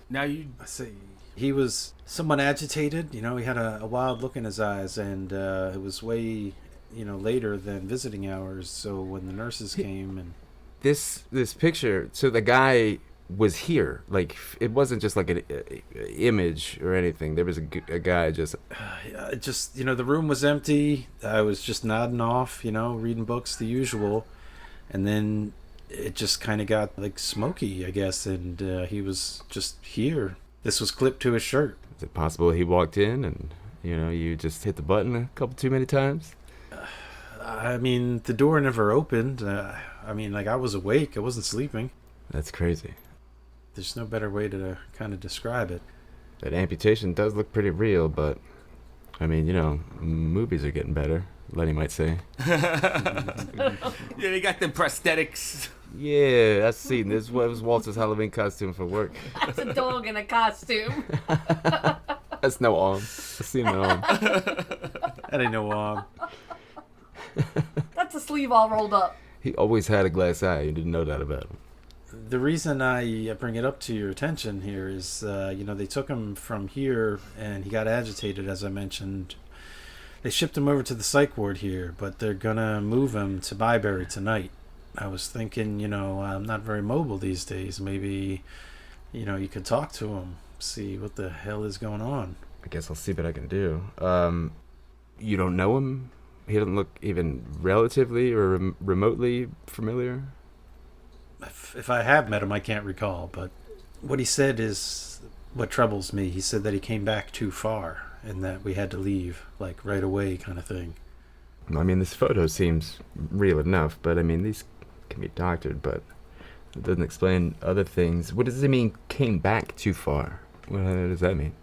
Now you. I see. He was somewhat agitated. You know, he had a wild look in his eyes, and it was way, later than visiting hours. So when the nurses came and This picture, so the guy was here. Like, it wasn't just like an image or anything. There was a guy just... the room was empty. I was just nodding off, reading books, the usual. And then it just kind of got like smoky, I guess, and he was just here. This was clipped to his shirt. Is it possible he walked in and, you just hit the button a couple too many times? I mean, the door never opened. I was awake. I wasn't sleeping. That's crazy. There's no better way to kind of describe it. That amputation does look pretty real, but, I mean, movies are getting better, Lenny might say. Yeah, they got them prosthetics. Yeah, I've seen this. What was Walter's Halloween costume for work? That's a dog in a costume. That's no arm. I've seen no arm. That ain't no That's a sleeve all rolled up. He always had a glass eye. You didn't know that about him. The reason I bring it up to your attention here is, they took him from here and he got agitated, as I mentioned. They shipped him over to the psych ward here, but they're gonna move him to Byberry tonight. I was thinking, I'm not very mobile these days. Maybe, you could talk to him, see what the hell is going on. I guess I'll see what I can do. You don't know him? He doesn't look even relatively or remotely familiar? If I have met him, I can't recall, but what he said is what troubles me. He said that he came back too far and that we had to leave, like, right away kind of thing. I mean, this photo seems real enough, but I mean, these can be doctored, but it doesn't explain other things. What does it mean, came back too far? What does that mean?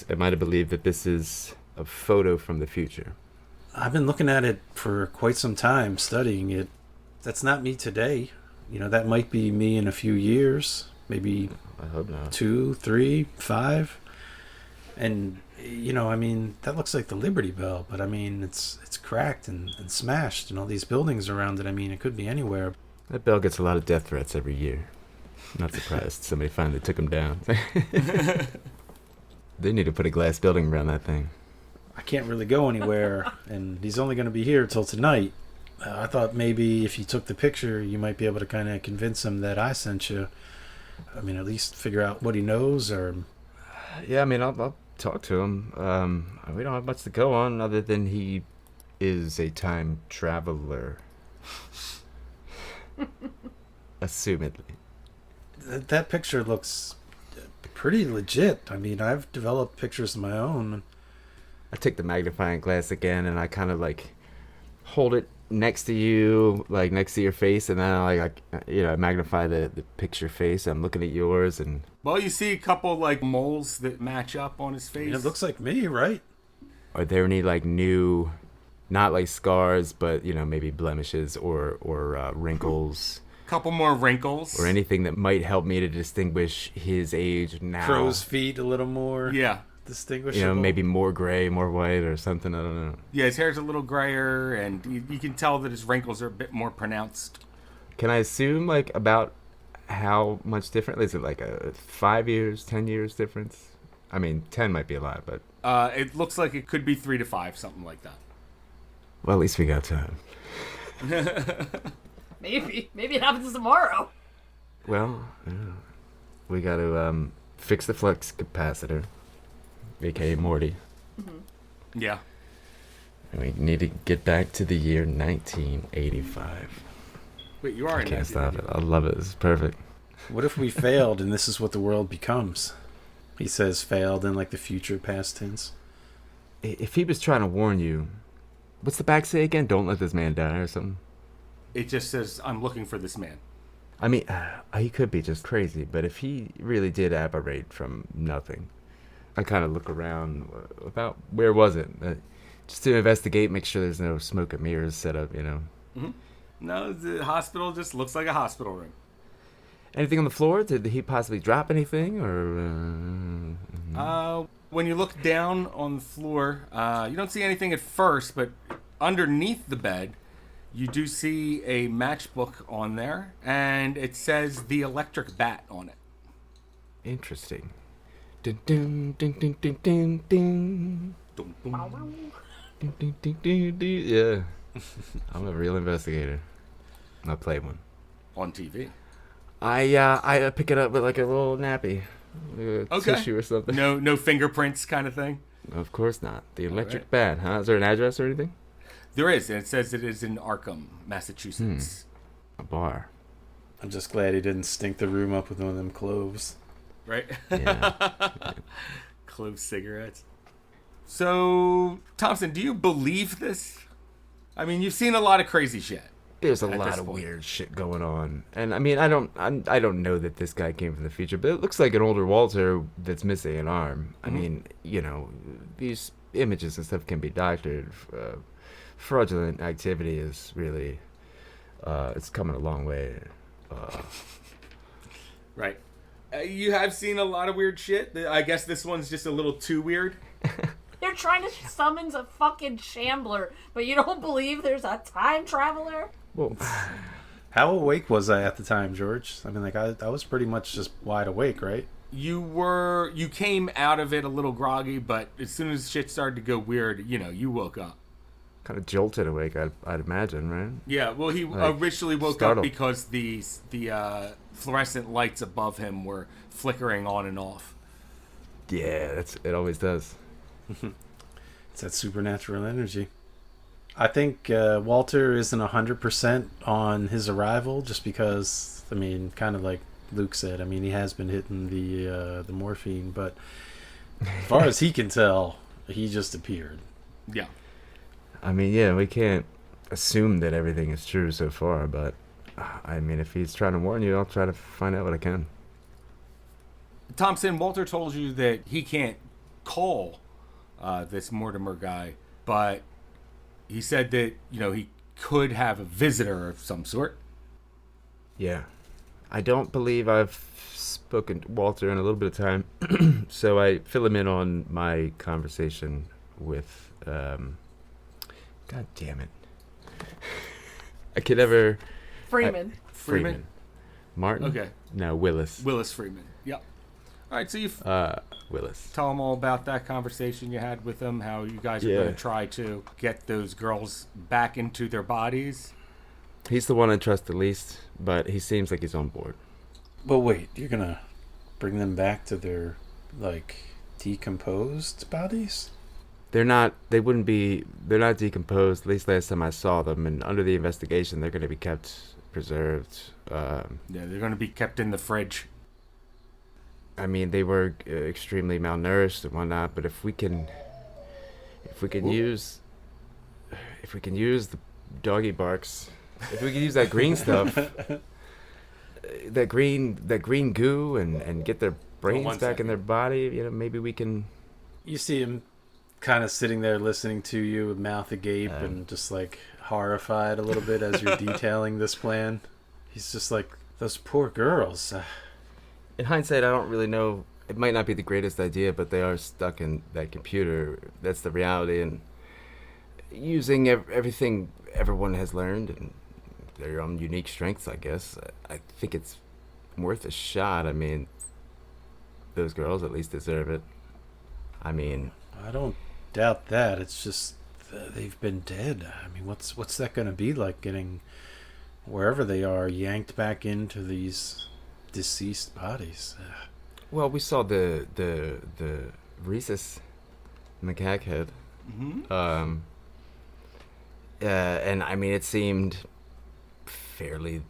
Am I to believe that this is a photo from the future? I've been looking at it for quite some time, studying it. That's not me today. That might be me in a few years, maybe I hope not. 2, 3, 5. And, that looks like the Liberty Bell, but it's cracked and smashed and all these buildings around it. It could be anywhere. That bell gets a lot of death threats every year. Not surprised somebody finally took him down. They need to put a glass building around that thing. I can't really go anywhere, and he's only going to be here till tonight. I thought maybe if you took the picture, you might be able to kind of convince him that I sent you. At least figure out what he knows, or... Yeah, I'll talk to him. We don't have much to go on other than he is a time traveler. Assumedly. That picture looks Pretty legit. I mean, I've developed pictures of my own. I take the magnifying glass again, and I kind of like hold it next to you, like next to your face, and then I magnify the picture face. I'm looking at yours, and Well, you see a couple like moles that match up on his I face. mean, it looks like me, right? are there any like new, not like scars, but maybe blemishes or wrinkles Couple more wrinkles. or anything that might help me to distinguish his age now? Crow's feet a little more Yeah. distinguishable. Maybe more gray, more white, or something. I don't know. Yeah, his hair's a little grayer, and you can tell that his wrinkles are a bit more pronounced. Can I assume like about how much different? Is it like a 5 years, 10 years difference? I mean, 10 might be a lot, but It looks like it could be 3 to 5, something like that. well, at least we got time. Maybe it happens tomorrow. Well, we got to fix the flux capacitor, aka Morty. Yeah. And we need to get back to the year 1985. Wait, you are in Can't that, stop dude. it. I love it. This is perfect. What if we failed and this is what the world becomes? He says failed in like the future past tense. If he was trying to warn you, what's the back say again? Don't let this man die or something? It just says, I'm looking for this man. I mean, he could be just crazy, but if he really did apparate from nothing, I kind of look around about where was it? Just to investigate, make sure there's no smoke and mirrors set up, No, the hospital just looks like a hospital room. Anything on the floor? Did he possibly drop anything? Or When you look down on the floor, you don't see anything at first, but underneath the bed, you do see a matchbook on there, and it says the electric bat on it. Interesting. Dun, dun, dun, dun, dun, dun, dun. Dum, dum. Dun, dun, dun, dun, dun. Yeah. I'm a real investigator. I play one. On TV. I pick it up with like a little nappy. Okay. Tissue or something. No fingerprints kind of thing. Of course not. The electric right. bat, huh? Is there an address or anything? There is, and it says it is in Arkham, Massachusetts. A bar. I'm just glad he didn't stink the room up with one of them cloves. Right? Yeah. Clove cigarettes. So, Thompson, do you believe this? I mean, you've seen a lot of crazy shit. There's a At lot this of point. weird shit going on, and I mean, I don't know that this guy came from the future, but it looks like an older Walter that's missing an arm. I mean, these images and stuff can be doctored. Fraudulent activity is really, it's coming a long way. Right. You have seen a lot of weird shit. I guess this one's just a little too weird. They're trying to summon a fucking shambler, but you don't believe there's a time traveler? Well, How awake was I at the time, George? I mean, like, I was pretty much just wide awake, right? You came out of it a little groggy, but as soon as shit started to go weird, you woke up. kind of jolted awake, I'd imagine, right? Yeah, well, he Like, originally woke startled. up because the fluorescent lights above him were flickering on and off. Yeah, it always does. It's that supernatural energy. I think Walter isn't 100% on his arrival, just because, I mean, kind of like Luke said, I mean, he has been hitting the morphine, but as far as he can tell, he just appeared. Yeah. I mean, yeah, we can't assume that everything is true so far, but I mean, if he's trying to warn you, I'll try to find out what I can. Thompson, Walter told you that he can't call this Mortimer guy, but he said that, he could have a visitor of some sort. Yeah. I don't believe I've spoken to Walter in a little bit of time, so I fill him in on my conversation with, God damn it. I could never... Freeman. Freeman? Martin? Okay. No, Willis. Willis Freeman. Yep. All right, so you Willis. tell him all about that conversation you had with him, how you guys are Yeah. going to try to get those girls back into their bodies. He's the one I trust the least, but he seems like he's on board. But wait, you're gonna bring them back to their, like, decomposed bodies? They're not decomposed, at least last time I saw them, and under the investigation, they're going to be kept preserved. Yeah, they're going to be kept in the fridge. I mean, they were extremely malnourished and whatnot. But if we can use the doggy barks, if we can use that green stuff, that green goo, and get their brains back in their body, you know, maybe we can. You see him kind of sitting there listening to you with mouth agape and just like horrified a little bit as you're detailing this plan. He's just like, those poor girls. In hindsight, I don't really know. It might not be the greatest idea, but they are stuck in that computer. That's the reality. And using everything everyone has learned and their own unique strengths, I guess, I think it's worth a shot. I mean, those girls at least deserve it. I mean, I don't doubt that. It's just they've been dead. I mean, what's that going to be like, getting wherever they are yanked back into these deceased bodies? well, we saw the rhesus macaque head. Mm-hmm. And I mean, it seemed fairly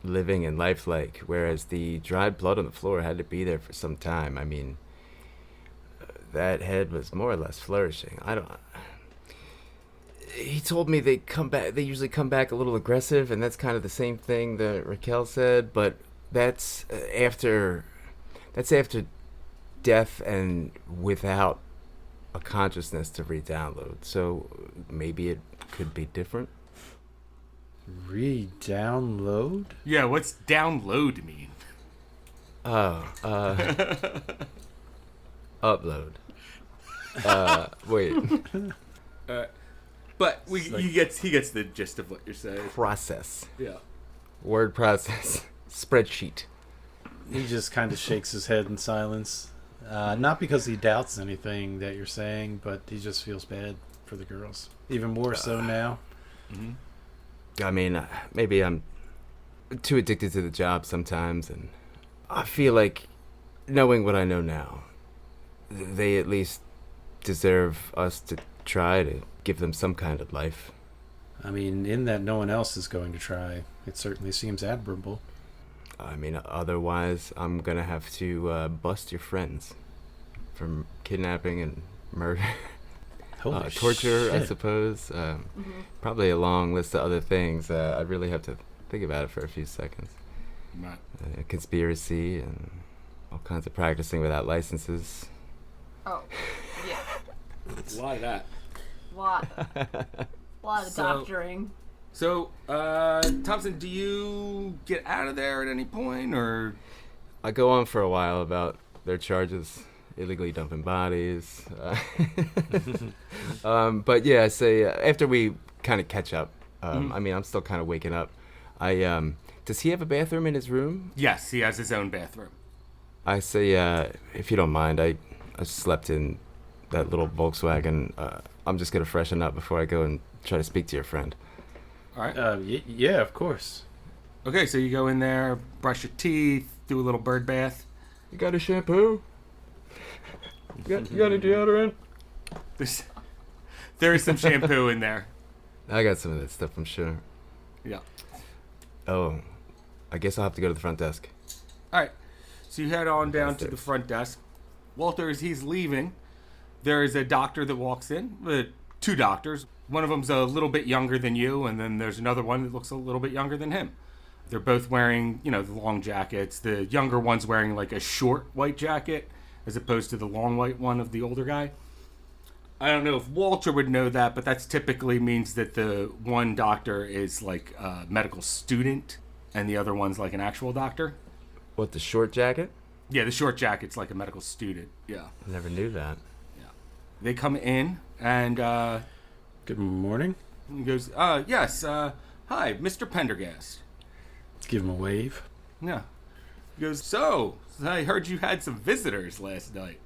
living and lifelike, whereas the dried blood on the floor had to be there for some time. I mean, that head was more or less flourishing. He told me they usually come back a little aggressive, and that's kind of the same thing that Raquel said, but that's after death and without a consciousness to re-download. So maybe it could be different. Re-download? Yeah, what's download mean? Upload. Wait. But he gets the gist of what you're saying. Process. Yeah. Word process. Spreadsheet. He just kind of shakes his head in silence. Not because he doubts anything that you're saying, but he just feels bad for the girls. Even more so now. Mm-hmm. I mean, maybe I'm too addicted to the job sometimes, and I feel like, knowing what I know now, they at least deserve us to try to give them some kind of life. I mean, in that no one else is going to try, it certainly seems admirable. I mean, otherwise, I'm gonna have to bust your friends for kidnapping and murder. Holy torture, I shit. suppose. Probably a long list of other things. I'd really have to think about it for a few seconds. Right. Conspiracy and all kinds of practicing without licenses. Oh, yeah. A lot of that. Lot of So- doctoring. So, Thompson, do you get out of there at any point, or? I go on for a while about their charges, illegally dumping bodies. But yeah, I say after we kind of catch up. I mean, I'm still kind of waking up. Does he have a bathroom in his room? Yes, he has his own bathroom. I say, if you don't mind, I slept in that little Volkswagen. I'm just gonna freshen up before I go and try to speak to your friend. All right. Yeah, of course. Okay, so you go in there, brush your teeth, do a little bird bath. You got a shampoo? You got a deodorant? There is some shampoo in there. I got some of that stuff, I'm sure. Yeah. Oh, I guess I'll have to go to the front desk. All right. So you head on down to the front desk. Walter, as he's leaving, there is a doctor that walks in. Two doctors. One of them's a little bit younger than you, and then there's another one that looks a little bit younger than him. They're both wearing, the long jackets. The younger one's wearing like a short white jacket as opposed to the long white one of the older guy. I don't know if Walter would know that, but that typically means that the one doctor is like a medical student and the other one's like an actual doctor. What, the short jacket? Yeah, the short jacket's like a medical student. Yeah. I never knew that. They come in and Good morning. he goes, yes, hi, Mr. Pendergast. Let's give him a wave. Yeah. He goes, so, I heard you had some visitors last night.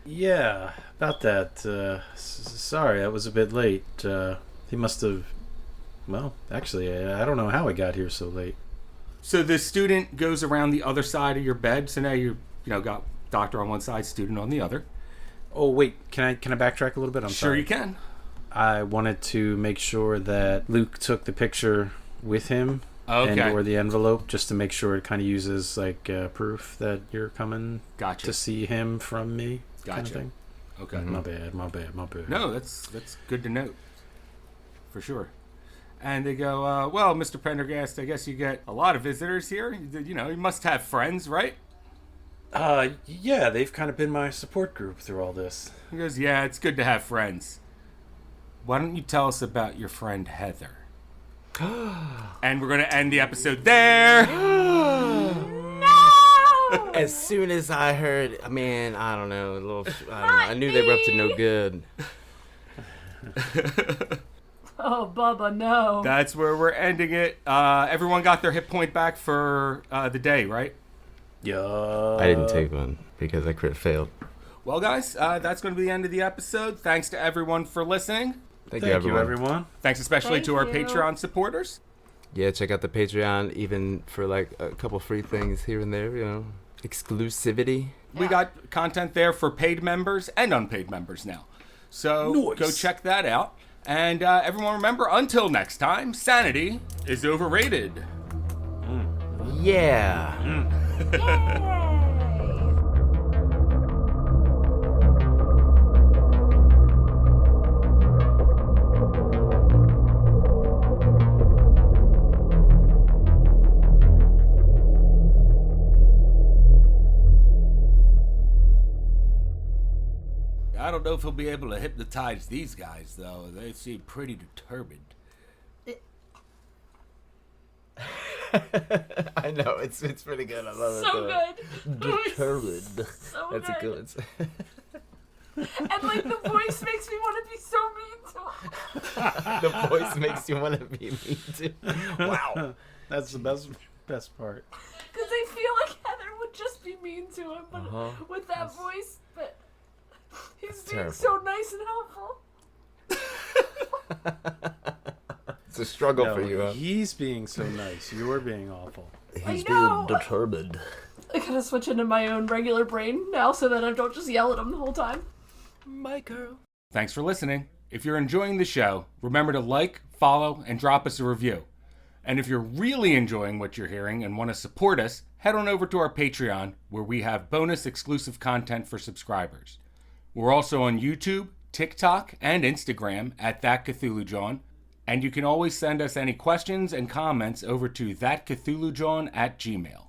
Yeah, about that. Sorry, I was a bit late. He must have... Well, actually, I don't know how I got here so late. So the student goes around the other side of your bed. So now you got doctor on one side, student on the other. Oh, wait. Can I backtrack a little bit? I'm Sure sorry. you can. I wanted to make sure that Luke took the picture with him Okay. and or the envelope, just to make sure it kind of uses like proof that you're coming Gotcha. to see him from me. Kind Gotcha. of thing. Okay. My bad. No, that's good to note. For sure. And they go, well, Mr. Pendergast, I guess you get a lot of visitors here. You know, you must have friends, right? Yeah, they've kind of been my support group through all this. He goes, yeah, it's good to have friends. Why don't you tell us about your friend Heather? And we're going to end the episode there. As soon as I heard, man, I don't know, I knew they were up to no good. Oh, Bubba, no. That's where we're ending it. Everyone got their hit point back for the day, right? Yeah. I didn't take one because I crit failed. Well, guys, that's going to be the end of the episode. Thanks to everyone for listening. Thank Thank you, you, everyone. everyone. Thanks especially Thank to our you. Patreon supporters. Yeah, check out the Patreon, even for like a couple free things here and there, you know. Exclusivity. We got content there for paid members and unpaid members now. So Nice. go check that out. And everyone remember, until next time, sanity is overrated. Yeah. Yay! I don't know if he'll be able to hypnotize these guys, though. They seem pretty determined. I know, it's pretty good. I love So good. Determined. So That's a good. good one. And like the voice makes me want to be so mean to him. The voice makes you want to be mean too. Wow. That's the best part. Because I feel like Heather would just be mean to him, but with that voice. But he's being terrible. so nice and helpful. It's a struggle No, for you, huh? he's being so nice. You're being awful. He's I know. being determined. I gotta switch into my own regular brain now so that I don't just yell at him the whole time. My girl. Thanks for listening. If you're enjoying the show, remember to like, follow, and drop us a review. And if you're really enjoying what you're hearing and want to support us, head on over to our Patreon, where we have bonus exclusive content for subscribers. We're also on YouTube, TikTok, and Instagram at That Cthulhu John. And you can always send us any questions and comments over to thatcthulhujohn@gmail.com.